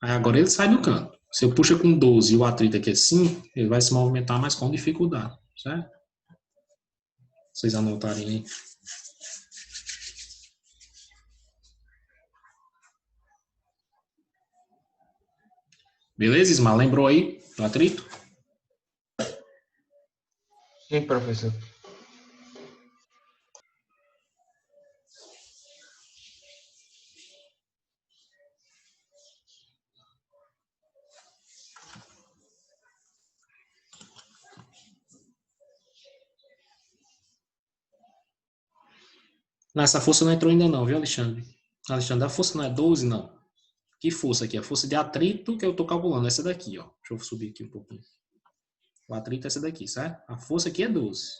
Aí agora ele sai do canto. Se eu puxo com 12 e o atrito aqui é 5, ele vai se movimentar, mas com dificuldade. Certo? Vocês anotarem aí. Beleza, Ismar? Lembrou aí do atrito? Sim, professor. Não, essa força não entrou ainda não, viu, Alexandre? Alexandre, a força não é 12, não. Que força aqui? A força de atrito que eu estou calculando. Essa daqui, ó. Deixa eu subir aqui um pouquinho. O atrito é essa daqui, certo? A força aqui é 12.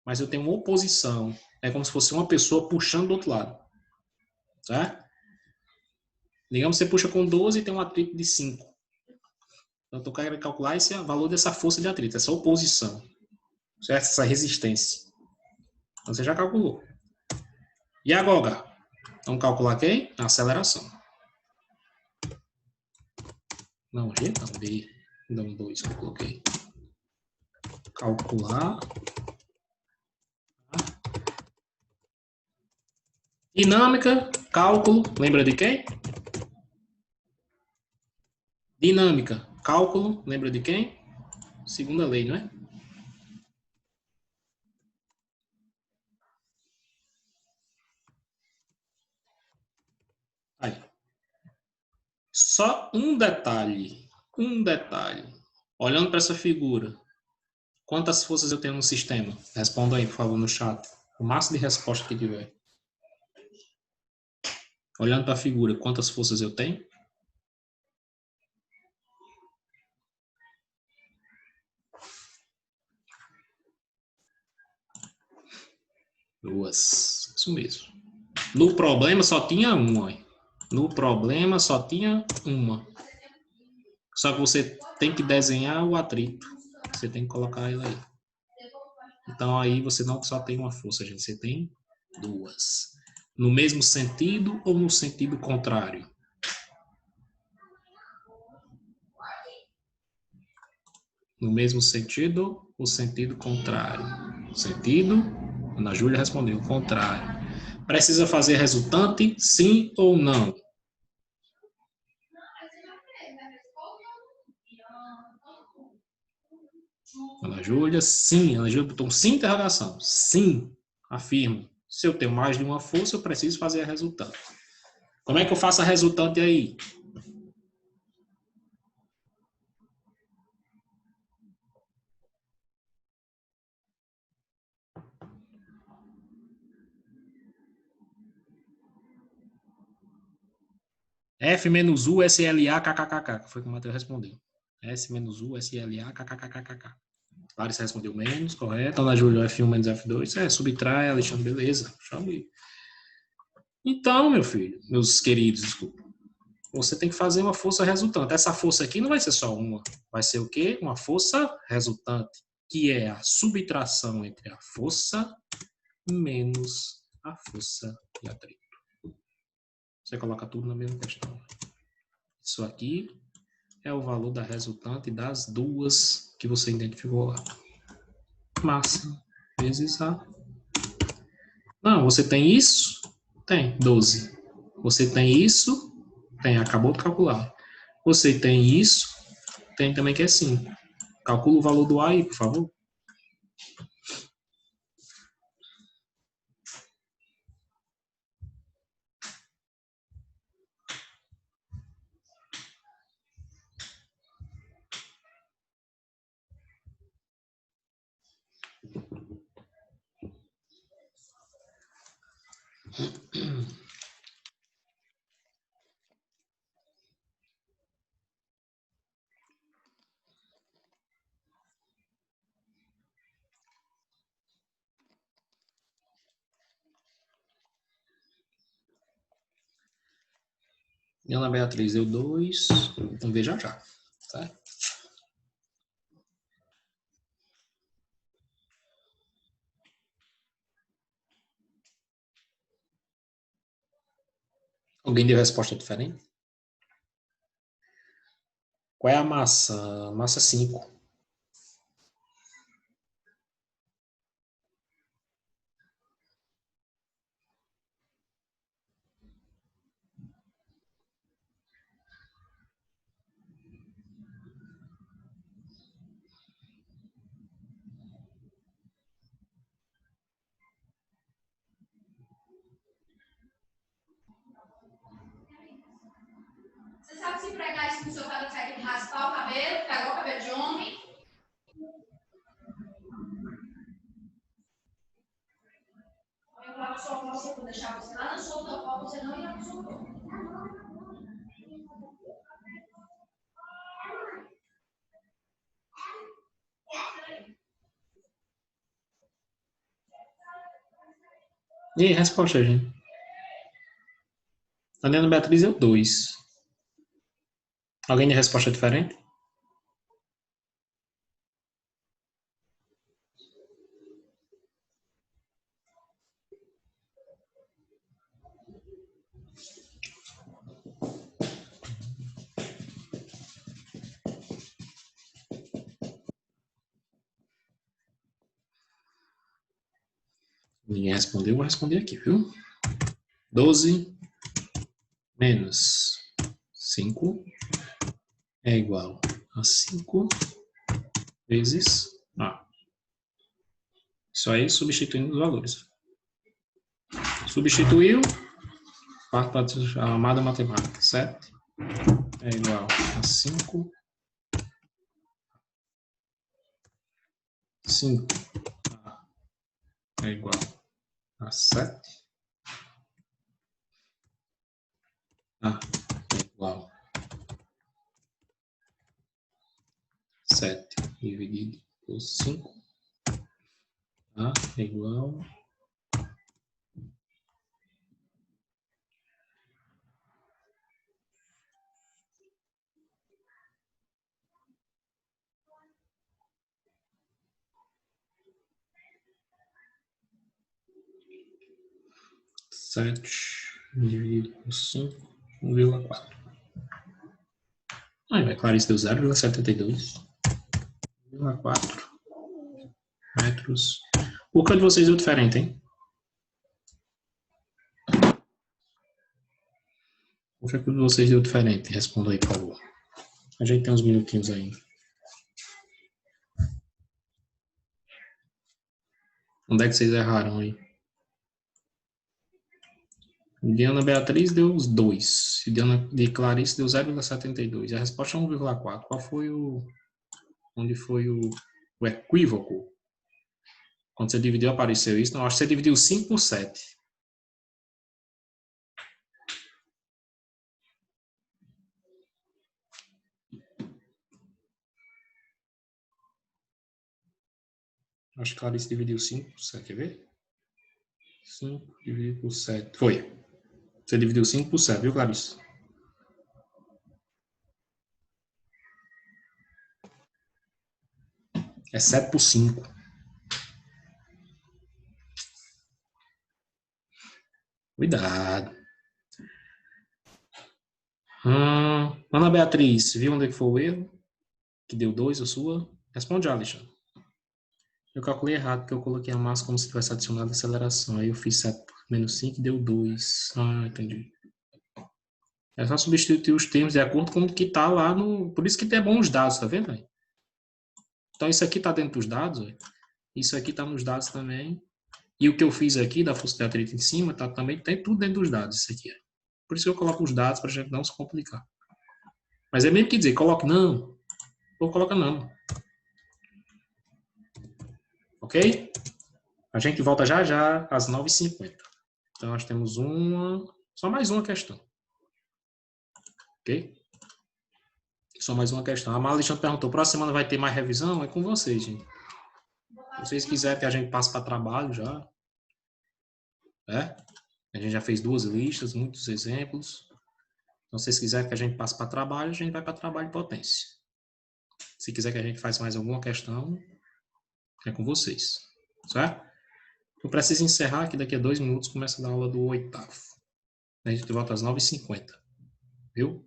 Mas eu tenho uma oposição. É como se fosse uma pessoa puxando do outro lado. Certo? Digamos que você puxa com 12 e tem um atrito de 5. Então, eu estou querendo calcular esse valor dessa força de atrito, essa oposição. Certo? Essa resistência. Então, você já calculou. E agora? Vamos calcular quem? A aceleração. Não, G não, B. Não, 2 que eu coloquei. Calcular. Dinâmica, cálculo, lembra de quem? Dinâmica, cálculo, lembra de quem? Segunda lei, não é? Aí. Só um detalhe. Olhando para essa figura, quantas forças eu tenho no sistema? Responda aí, por favor, no chat. O máximo de resposta que tiver. Olhando para a figura, quantas forças eu tenho? Duas. Isso mesmo. No problema só tinha uma. No problema só tinha uma. Só que você tem que desenhar o atrito. Você tem que colocar ele aí. Então aí você não só tem uma força, gente. Você tem duas. No mesmo sentido ou no sentido contrário? No mesmo sentido ou sentido contrário? Sentido? Ana Júlia respondeu, contrário. Precisa fazer resultante, sim ou não? Ana Júlia, sim. Ana Júlia botou um sim, interrogação. Sim, afirmo. Se eu tenho mais de uma força, eu preciso fazer a resultante. Como é que eu faço a resultante aí? F menos U, SLA, kkkk. Foi como o Matheus respondeu. S menos U, SLA, kkkk. Larissa respondeu menos, correto. Ana Júlia, F1 menos F2. Subtrai, Alexandre, beleza. Chame. Então, meu filho, meus queridos, desculpa. Você tem que fazer uma força resultante. Essa força aqui não vai ser só uma. Vai ser o quê? Uma força resultante, que é a subtração entre a força menos a força de atrito. Você coloca tudo na mesma questão. Isso aqui é o valor da resultante das duas que você identificou lá. Massa vezes A. Não, você tem isso? Tem, 12. Você tem isso? Tem, acabou de calcular. Você tem isso? Tem também que é 5. Calcula o valor do A aí, por favor. E Ana Beatriz deu 2. Vamos ver já já. Tá? Alguém deu resposta diferente? Qual é a massa? Massa 5. Você sabe se pregar isso no seu cabelo, sai de raspar o cabelo, pegar o cabelo de homem? Eu falava só você, vou deixar você lá na sua avó, você não ia para sua avó. E aí, resposta, gente? Daniela Beatriz deu 2. Alguém de resposta diferente? Ninguém respondeu, vou responder aqui, viu? 12 menos 5 é igual a 5 vezes A. Isso aí substituindo os valores. Substituiu, parte para a amada matemática. 7 é igual a 5. 5 é igual a 7. A é igual a 7 dividido por 5. A é igual a 7 dividido por 5, 1,4. Aí vai, Clarice deu 0,72. 1,4 metros. O que de vocês deu diferente, hein? O que de vocês deu diferente? Responda aí, por favor. A gente tem uns minutinhos ainda. Onde é que vocês erraram aí? Diana Beatriz deu os 2. De Clarice deu 0,72. A resposta é 1,4. Qual foi o... Onde foi o equívoco? Quando você dividiu, apareceu isso? Não, acho que você dividiu 5 por 7. Acho que Clarice dividiu 5 por 7. Quer ver? 5 dividido por 7. Foi. Você dividiu 5 por 7, viu, Clarice? É 7 por 5. Cuidado. Ana Beatriz, viu onde é que foi o erro? Que deu 2 a sua? Responde, Alexandre. Eu calculei errado, porque eu coloquei a massa como se tivesse adicionado aceleração. Aí eu fiz 7 menos 5 e deu 2. Ah, entendi. É só substituir os termos de acordo com o que está lá no... Por isso que é bom os dados, tá vendo? Véio? Então isso aqui está dentro dos dados. Véio. Isso aqui está nos dados também. E o que eu fiz aqui, da força de atrito em cima, tá, também tem tudo dentro dos dados. Isso aqui. Por isso que eu coloco os dados para a gente não se complicar. Mas é mesmo que dizer, coloque não. Ou coloca não. Ok? A gente volta já já às 9h50. Então, nós temos só mais uma questão. Ok? Só mais uma questão. A Alexandre perguntou, próxima semana vai ter mais revisão? É com vocês, gente. Se vocês quiserem que a gente passe para trabalho já. A gente já fez 2 listas, muitos exemplos. Então, se vocês quiserem que a gente passe para trabalho, a gente vai para trabalho de potência. Se quiser que a gente faça mais alguma questão, é com vocês. Certo? Eu preciso encerrar, que daqui a 2 minutos começa a dar aula do 8º. A gente volta às 9h50. Viu?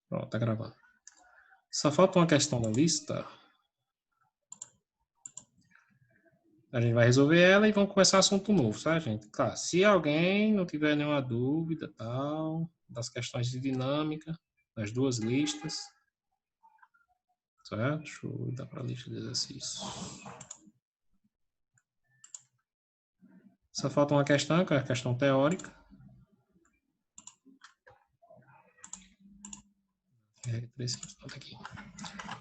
Pronto, tá gravado. Só falta uma questão da lista. A gente vai resolver ela e vamos começar assunto novo, tá, gente? Claro, se alguém não tiver nenhuma dúvida, tal, das questões de dinâmica, das 2 listas, certo? Deixa eu dar para a lista de exercícios. Só falta uma questão, que é a questão teórica.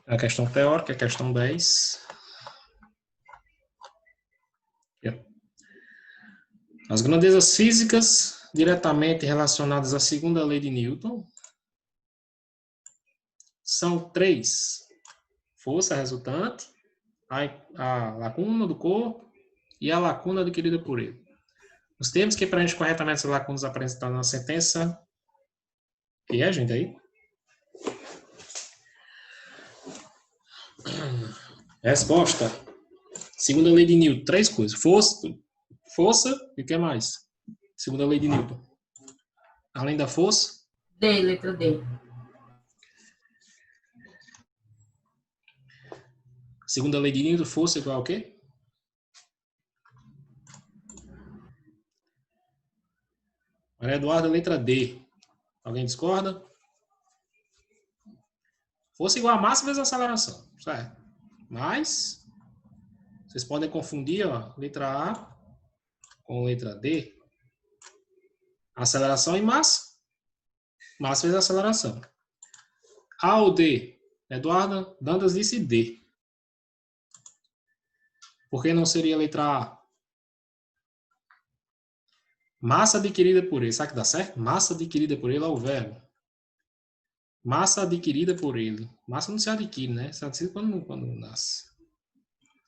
A questão teórica, a questão 10. As grandezas físicas diretamente relacionadas à segunda lei de Newton são 3. Força resultante, a lacuna do corpo e a lacuna adquirida por ele. Os termos que preenchem corretamente essas lacunas apresentadas na sentença. Que é, gente, aí? Resposta. Segunda lei de Newton, 3 coisas. Força e o que mais? Segunda lei de Newton. Além da força. D, letra D. Segunda lei de Newton, força igual ao quê? Maria Eduarda, letra D. Alguém discorda? Força igual a massa vezes a aceleração. Certo. Mas, vocês podem confundir, ó, letra A com letra D. Aceleração e massa. Massa vezes a aceleração. A ou D? Eduarda Dantas disse D. Por que não seria a letra A? Massa adquirida por ele. Sabe que dá certo? Massa adquirida por ele é o verbo. Massa adquirida por ele. Massa não se adquire, né? Se adquire quando nasce.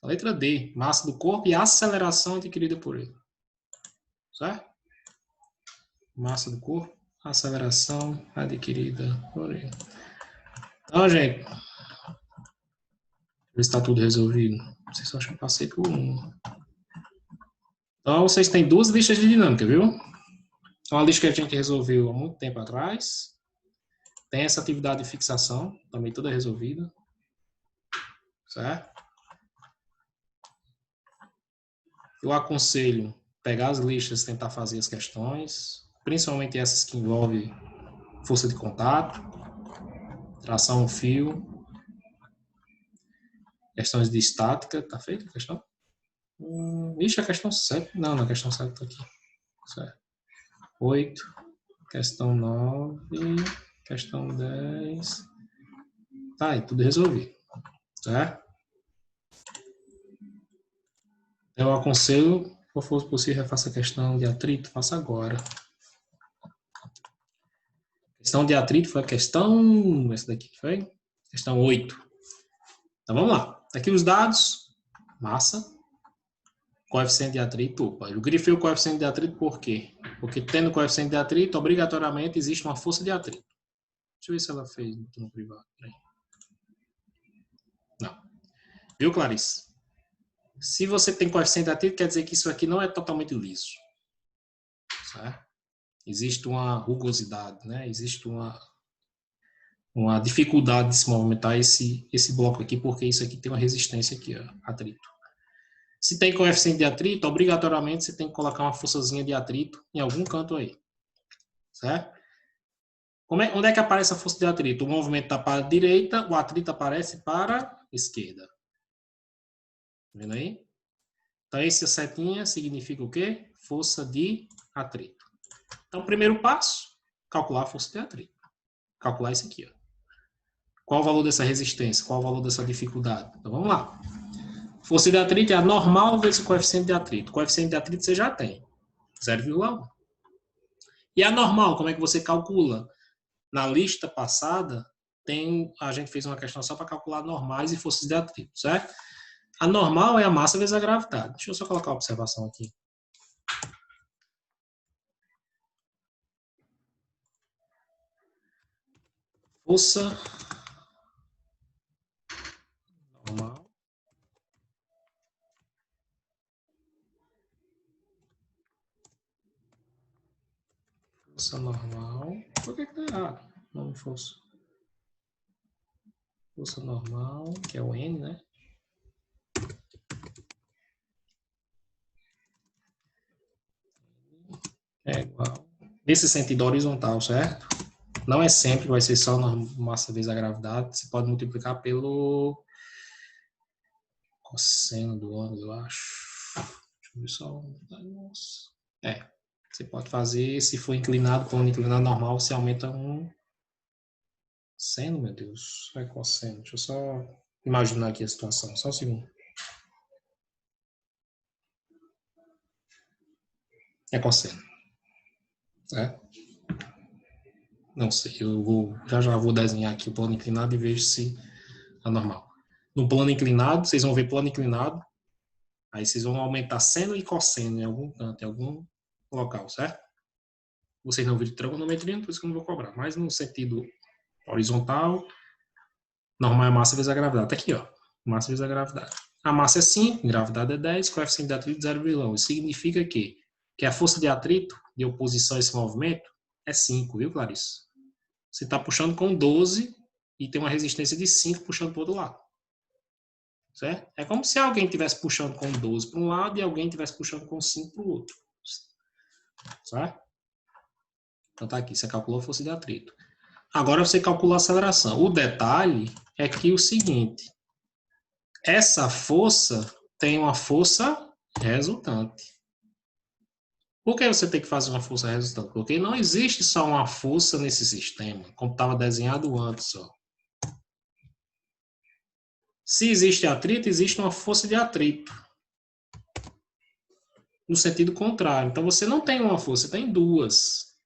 A letra D. Massa do corpo e aceleração adquirida por ele. Certo? Massa do corpo, aceleração adquirida por ele. Então, gente. Deixa eu ver se está tudo resolvido. Vocês acham que eu passei por um. Então, vocês têm 2 listas de dinâmica, viu? Uma lista que a gente resolveu há muito tempo atrás. Tem essa atividade de fixação, também toda resolvida. Certo? Eu aconselho pegar as listas e tentar fazer as questões, principalmente essas que envolvem força de contato, tração fio, questões de estática. Tá feita a questão? Ixi, a questão 7. Não, a questão 7 está aqui. Certo. 8. Questão 9. Questão 10. Tá aí, tudo resolvido. Certo? Eu aconselho, se for possível, faça a questão de atrito, faça agora. Questão de atrito foi a questão. Essa daqui foi? Questão 8. Então vamos lá. Aqui os dados: massa, coeficiente de atrito. Opa, eu grifei o coeficiente de atrito por quê? Porque tendo coeficiente de atrito, obrigatoriamente existe uma força de atrito. Deixa eu ver se ela fez no turno privado. Não. Viu, Clarice? Se você tem coeficiente de atrito, quer dizer que isso aqui não é totalmente liso. Certo? Existe uma rugosidade, né? Existe uma dificuldade de se movimentar esse bloco aqui, porque isso aqui tem uma resistência aqui, ó, atrito. Se tem coeficiente de atrito, obrigatoriamente você tem que colocar uma forçazinha de atrito em algum canto aí. Certo? Onde é que aparece a força de atrito? O movimento está para a direita, o atrito aparece para a esquerda. Tá vendo aí? Então, essa setinha significa o quê? Força de atrito. Então, primeiro passo, calcular a força de atrito. Calcular isso aqui, ó. Qual o valor dessa resistência? Qual o valor dessa dificuldade? Então, vamos lá. Força de atrito é a normal vezes o coeficiente de atrito. O coeficiente de atrito você já tem, 0,1. E a normal, como é que você calcula? Na lista passada, a gente fez uma questão só para calcular normais e forças de atrito, certo? A normal é a massa vezes a gravidade. Deixa eu só colocar a observação aqui. Força normal força normal. Por que está errado? Não força. Força normal, que é o N, né? É igual. Nesse sentido horizontal, certo? Não é sempre, vai ser só na massa vezes a gravidade. Você pode multiplicar pelo cosseno do ângulo, eu acho. Deixa eu ver só. Nossa. Você pode fazer, se for inclinado, para um inclinado normal, você aumenta um seno, meu Deus. É cosseno. Deixa eu só imaginar aqui a situação. Só um segundo. É cosseno. Certo? Não sei, já vou desenhar aqui o plano inclinado e vejo se é normal. No plano inclinado, vocês vão ver plano inclinado, aí vocês vão aumentar seno e cosseno em algum canto, em algum local, certo? Vocês não viram trigonometria, por isso que eu não vou cobrar. Mas no sentido horizontal, normal é massa vezes a gravidade. Tá aqui, ó. Massa vezes a gravidade. A massa é 5, gravidade é 10, coeficiente de atrito 0,1. Isso significa que a força de atrito, de oposição a esse movimento, é 5, viu, Clarice? Você está puxando com 12 e tem uma resistência de 5 puxando para o outro lado. Certo? É como se alguém estivesse puxando com 12 para um lado e alguém estivesse puxando com 5 para o outro. Certo? Então tá aqui, você calculou a força de atrito. Agora você calcula a aceleração. O detalhe é que o seguinte, essa força tem uma força resultante. Por que você tem que fazer uma força resultante? Porque não existe só uma força nesse sistema, como estava desenhado antes. Ó. Se existe atrito, existe uma força de atrito. No sentido contrário. Então você não tem uma força, você tem duas.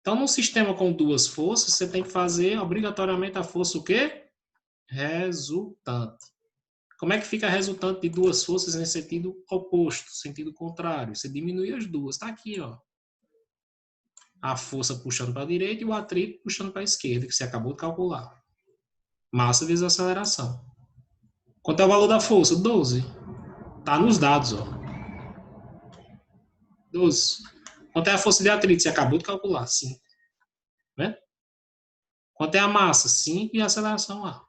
Então, num sistema com duas forças, você tem que fazer obrigatoriamente a força o quê? Resultante. Como é que fica a resultante de duas forças em sentido oposto, sentido contrário? Você diminui as duas. Está aqui, ó. A força puxando para a direita e o atrito puxando para a esquerda, que você acabou de calcular. Massa vezes aceleração. Quanto é o valor da força? 12. Está nos dados, ó. 12. Quanto é a força de atrito? Você acabou de calcular, 5. Né? Quanto é a massa? 5 e a aceleração A.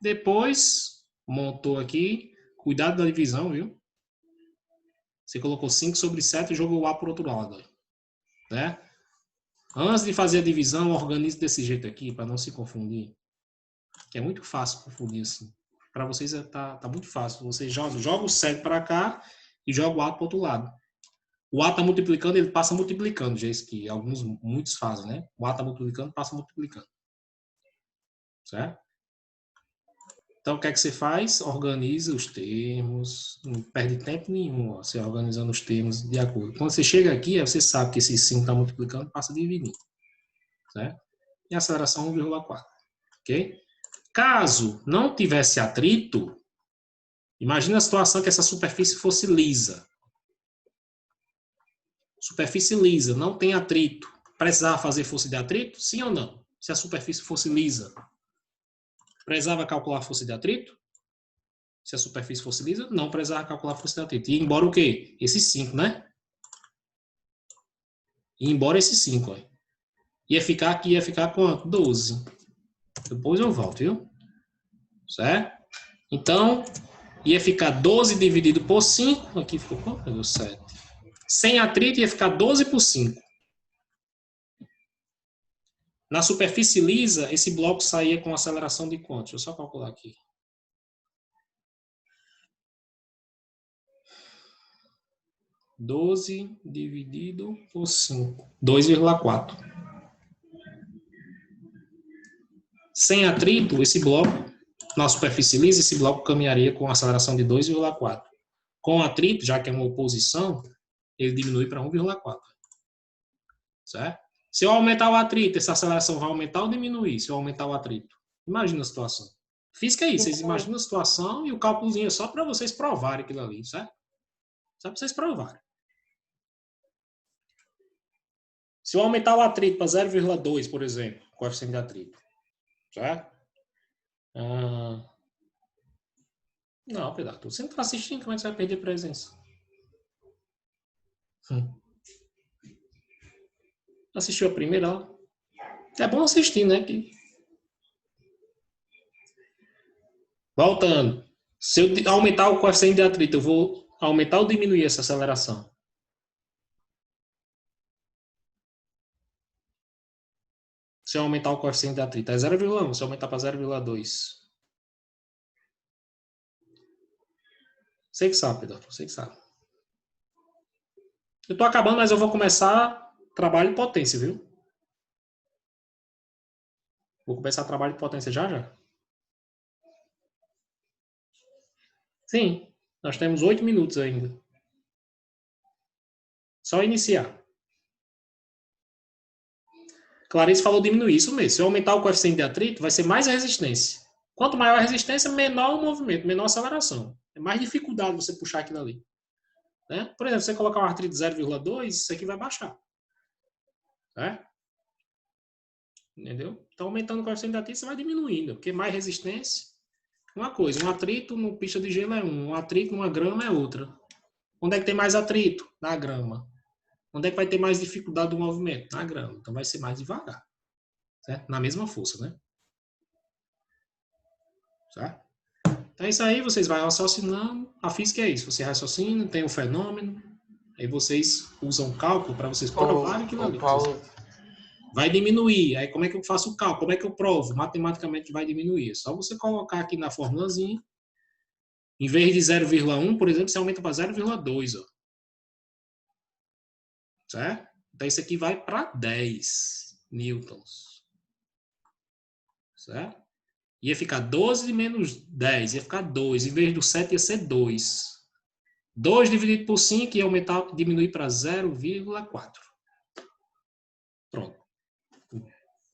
Depois, montou aqui. Cuidado da divisão, viu? Você colocou 5 sobre 7 e jogou o A por outro lado. Né? Antes de fazer a divisão, organize desse jeito aqui, para não se confundir. Que é muito fácil confundir assim. Para vocês tá muito fácil. Você joga o 7 para cá e joga o A para o outro lado. O A está multiplicando, ele passa multiplicando, já é isso que muitos fazem, né? O A está multiplicando, passa multiplicando. Certo? Então, o que é que você faz? Organiza os termos, não perde tempo nenhum, ó, você organizando os termos de acordo. Quando você chega aqui, você sabe que esse 5 está multiplicando, passa a dividir. Certo? E a aceleração 1,4. Ok? Caso não tivesse atrito, imagina a situação que essa superfície fosse lisa. Superfície lisa, não tem atrito. Precisava fazer força de atrito? Sim ou não? Se a superfície fosse lisa, precisava calcular a força de atrito? Se a superfície fosse lisa, não precisava calcular a força de atrito. E embora o quê? Esses 5, né? E embora esses 5, ó. Ia ficar aqui, ia ficar quanto? 12. Depois eu volto, viu? Certo? Então, ia ficar 12 dividido por 5. Aqui ficou quanto? Deu 7. Sem atrito ia ficar 12 por 5. Na superfície lisa, esse bloco saía com aceleração de quanto? Deixa eu só calcular aqui. (12 dividido por 5). 2,4. Sem atrito, esse bloco, na superfície lisa, esse bloco caminharia com aceleração de 2,4. Com atrito, já que é uma oposição, ele diminui para 1,4. Certo? Se eu aumentar o atrito, essa aceleração vai aumentar ou diminuir se eu aumentar o atrito? Imagina a situação. Física é isso, vocês imaginam a situação e o cálculozinho é só para vocês provarem aquilo ali, certo? Só para vocês provarem. Se eu aumentar o atrito para 0,2, por exemplo, coeficiente de atrito, certo? Não, Pedro, você não está assistindo, como é que você vai perder presença? Assistiu a primeira aula? É bom assistir, né? Voltando. Se eu aumentar o coeficiente de atrito, eu vou aumentar ou diminuir essa aceleração? Se eu aumentar o coeficiente de atrito, é 0,1. Se eu aumentar para 0,2. Você que sabe, Pedro. Você que sabe. Eu estou acabando, mas eu vou começar trabalho de potência, viu? Vou começar trabalho de potência já, já. Sim, nós temos 8 minutos ainda. Só iniciar. Clarice falou diminuir, isso mesmo. Se eu aumentar o coeficiente de atrito, vai ser mais a resistência. Quanto maior a resistência, menor o movimento, menor a aceleração. É mais dificuldade você puxar aquilo ali. Né? Por exemplo, se você colocar um atrito de 0,2, isso aqui vai baixar. Né? Entendeu? Então, aumentando o coeficiente de atrito, você vai diminuindo, porque mais resistência. Uma coisa, um atrito no pista de gelo é um atrito numa grama é outra. Onde é que tem mais atrito? Na grama. Onde é que vai ter mais dificuldade do movimento? Na grama. Então vai ser mais devagar. Certo? Na mesma força, né? Certo? Então isso aí vocês vão raciocinando. A física é isso. Você raciocina, tem o fenômeno, aí vocês usam cálculo para vocês provarem aquilo ali. Paulo, Vai diminuir. Aí como é que eu faço o cálculo? Como é que eu provo? Matematicamente vai diminuir. É só você colocar aqui na formulazinha. Em vez de 0,1, por exemplo, você aumenta para 0,2. Certo? Então isso aqui vai para 10 newtons. Certo? Ia ficar 12 menos 10, ia ficar 2. Em vez do 7, ia ser 2. 2 dividido por 5 ia aumentar, diminuir para 0,4. Pronto.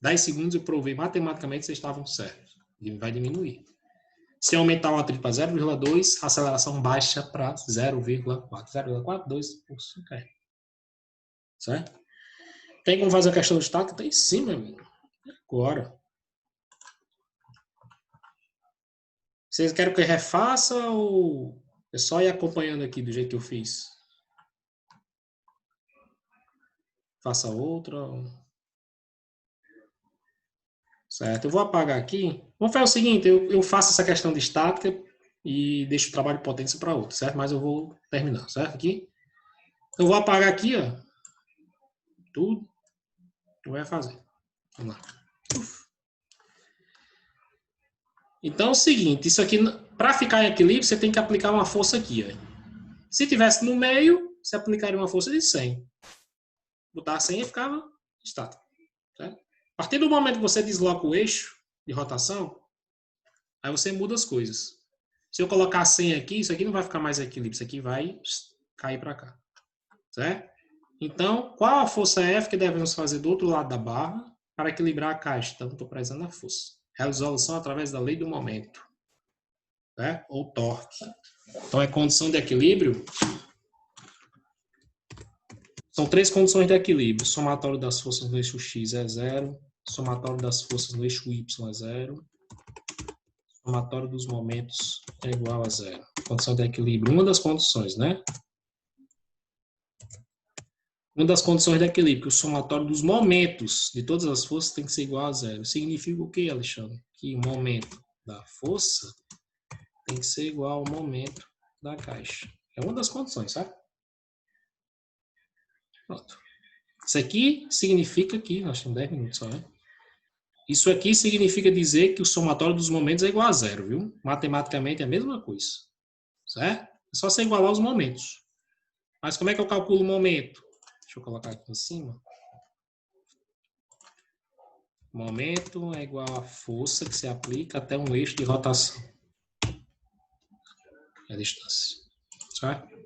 10 segundos eu provei matematicamente vocês estavam certos. E vai diminuir. Se aumentar o atrito para 0,2, a aceleração baixa para 0,4. 0,4, 2 por 5. Certo? Tem como fazer a questão do estático? Tem sim, meu amigo. Agora. Vocês querem que eu refaça ou é só ir acompanhando aqui do jeito que eu fiz? Faça outra. Certo, eu vou apagar aqui. Vamos fazer o seguinte, eu faço essa questão de estática e deixo o trabalho de potência para outro, certo? Mas eu vou terminar, certo? Aqui. Eu vou apagar aqui, ó. Tudo. Eu vou fazer. Vamos lá. Então é o seguinte, isso aqui, para ficar em equilíbrio, você tem que aplicar uma força aqui, ó. Se tivesse no meio, você aplicaria uma força de 100. Botar 100 e ficava estático, certo? A partir do momento que você desloca o eixo de rotação, aí você muda as coisas. Se eu colocar 100 aqui, isso aqui não vai ficar mais equilíbrio, isso aqui vai cair para cá. Certo? Então, qual a força F que devemos fazer do outro lado da barra para equilibrar a caixa? Então, estou precisando da força. Resolução através da lei do momento. Certo? Ou torque. Então, é condição de equilíbrio. São 3 condições de equilíbrio. Somatório das forças no eixo X é 0. Somatório das forças no eixo Y é 0. Somatório dos momentos é igual a 0. Condição de equilíbrio. Uma das condições, né? Uma das condições de equilíbrio, que o somatório dos momentos de todas as forças tem que ser igual a 0. Significa o que, Alexandre? Que o momento da força tem que ser igual ao momento da caixa. É uma das condições, sabe? Pronto. Isso aqui significa que, nós temos 10 minutos só, né? Isso aqui significa dizer que o somatório dos momentos é igual a 0, viu? Matematicamente é a mesma coisa. Certo? É só você igualar os momentos. Mas como é que eu calculo o momento? Deixa eu colocar aqui em cima. Momento é igual a força que se aplica até um eixo de rotação. É a distância. Certo?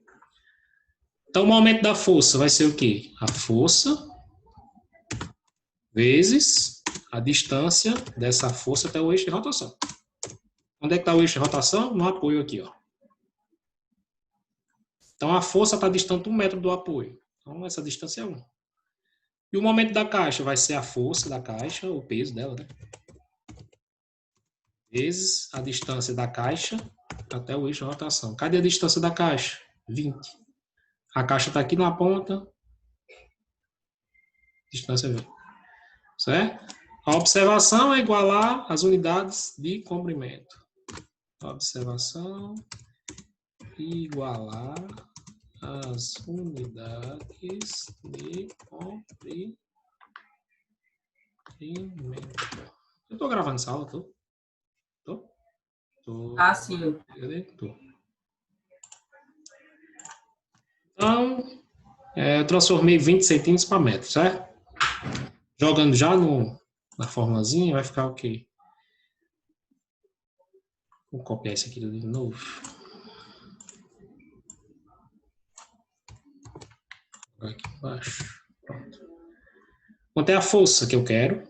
Então, o momento da força vai ser o quê? A força vezes a distância dessa força até o eixo de rotação. Onde é que está o eixo de rotação? No apoio aqui, ó. Então, a força está distante 1 metro do apoio. Então, essa distância é 1. E o momento da caixa vai ser a força da caixa, o peso dela, né? Vezes a distância da caixa até o eixo de rotação. Cadê a distância da caixa? 20. A caixa está aqui na ponta. Distância 20. Certo? A observação é igualar as unidades de comprimento. A observação igualar as unidades de comprimento. Eu estou gravando essa aula, tô? Ah, sim. Tô. Então, eu transformei 20 centímetros para metro, certo? Jogando já na formulazinha, vai ficar o quê? Vou copiar isso aqui de novo. Aqui embaixo. Pronto. Quanto é a força que eu quero?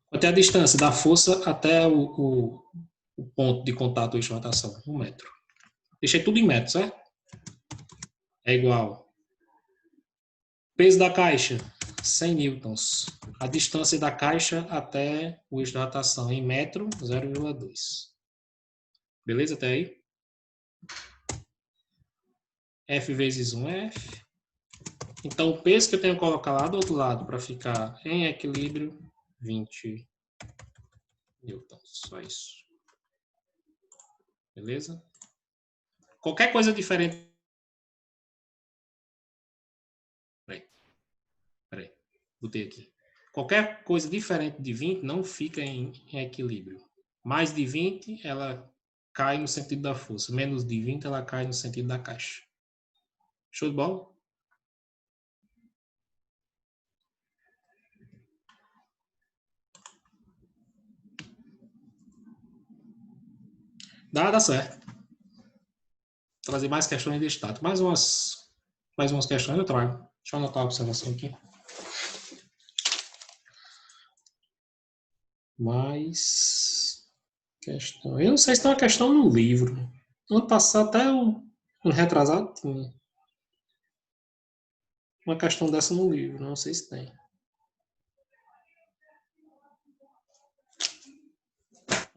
Quanto é a distância da força até o ponto de contato do eixo de rotação? 1 metro. Deixei tudo em metros, certo? É igual. Peso da caixa, 100 newtons. A distância da caixa até o eixo de rotação em metro, 0,2. Beleza até aí? F vezes 1 é F. Então, o peso que eu tenho que colocar lá do outro lado para ficar em equilíbrio, 20 newtons. Só isso. Beleza? Qualquer coisa diferente... Peraí. Botei aqui. Qualquer coisa diferente de 20 não fica em equilíbrio. Mais de 20, ela cai no sentido da força. Menos de 20, ela cai no sentido da caixa. Show de bola? Dá certo. Trazer mais questões de estática. Mais umas questões eu trago. Deixa eu anotar a observação aqui. Mais questão. Eu não sei se tem uma questão no livro. Ano passado até o retrasado tinha uma questão dessa no livro. Não sei se tem.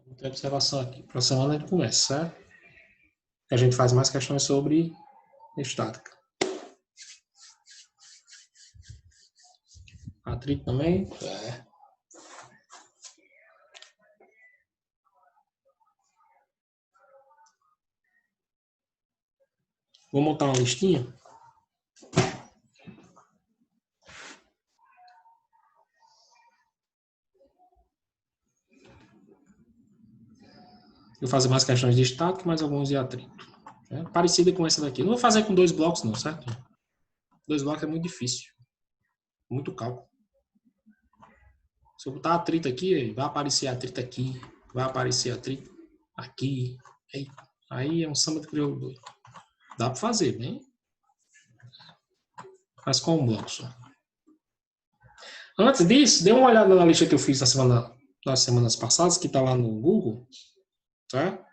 Vou ter observação aqui. Para a semana a gente começa, certo? A gente faz mais questões sobre estática. Atrito também? É. Vou montar uma listinha. Vou fazer mais questões de estática, mais alguns de atrito. É parecida com essa daqui. Não vou fazer com 2 blocos não, certo? 2 blocos é muito difícil. Muito cálculo. Se eu botar atrito aqui, vai aparecer atrito aqui. Vai aparecer atrito aqui. Aí é um samba de crioulo doido. Dá para fazer, né? Mas com um bloco só. Antes disso, dê uma olhada na lista que eu fiz nas semanas passadas, que está lá no Google. Tá?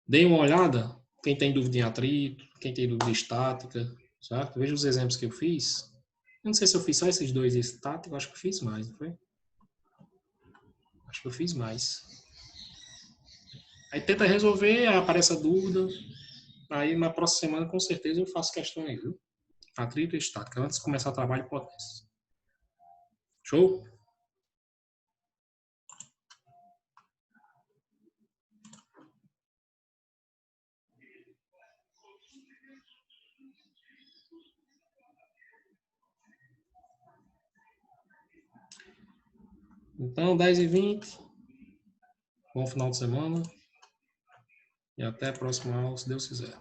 Dê uma olhada. Quem tem dúvida em atrito, quem tem dúvida em estática. Certo? Veja os exemplos que eu fiz. Eu não sei se eu fiz só esses 2 estáticos. Acho que eu fiz mais, não foi? Acho que eu fiz mais. Aí tenta resolver, aí aparece a dúvida. Aí na próxima semana, com certeza, eu faço questão aí, viu? Atrito e estática, antes de começar o trabalho de potência. Show? Então, 10h20. Bom final de semana. E até a próxima aula, se Deus quiser.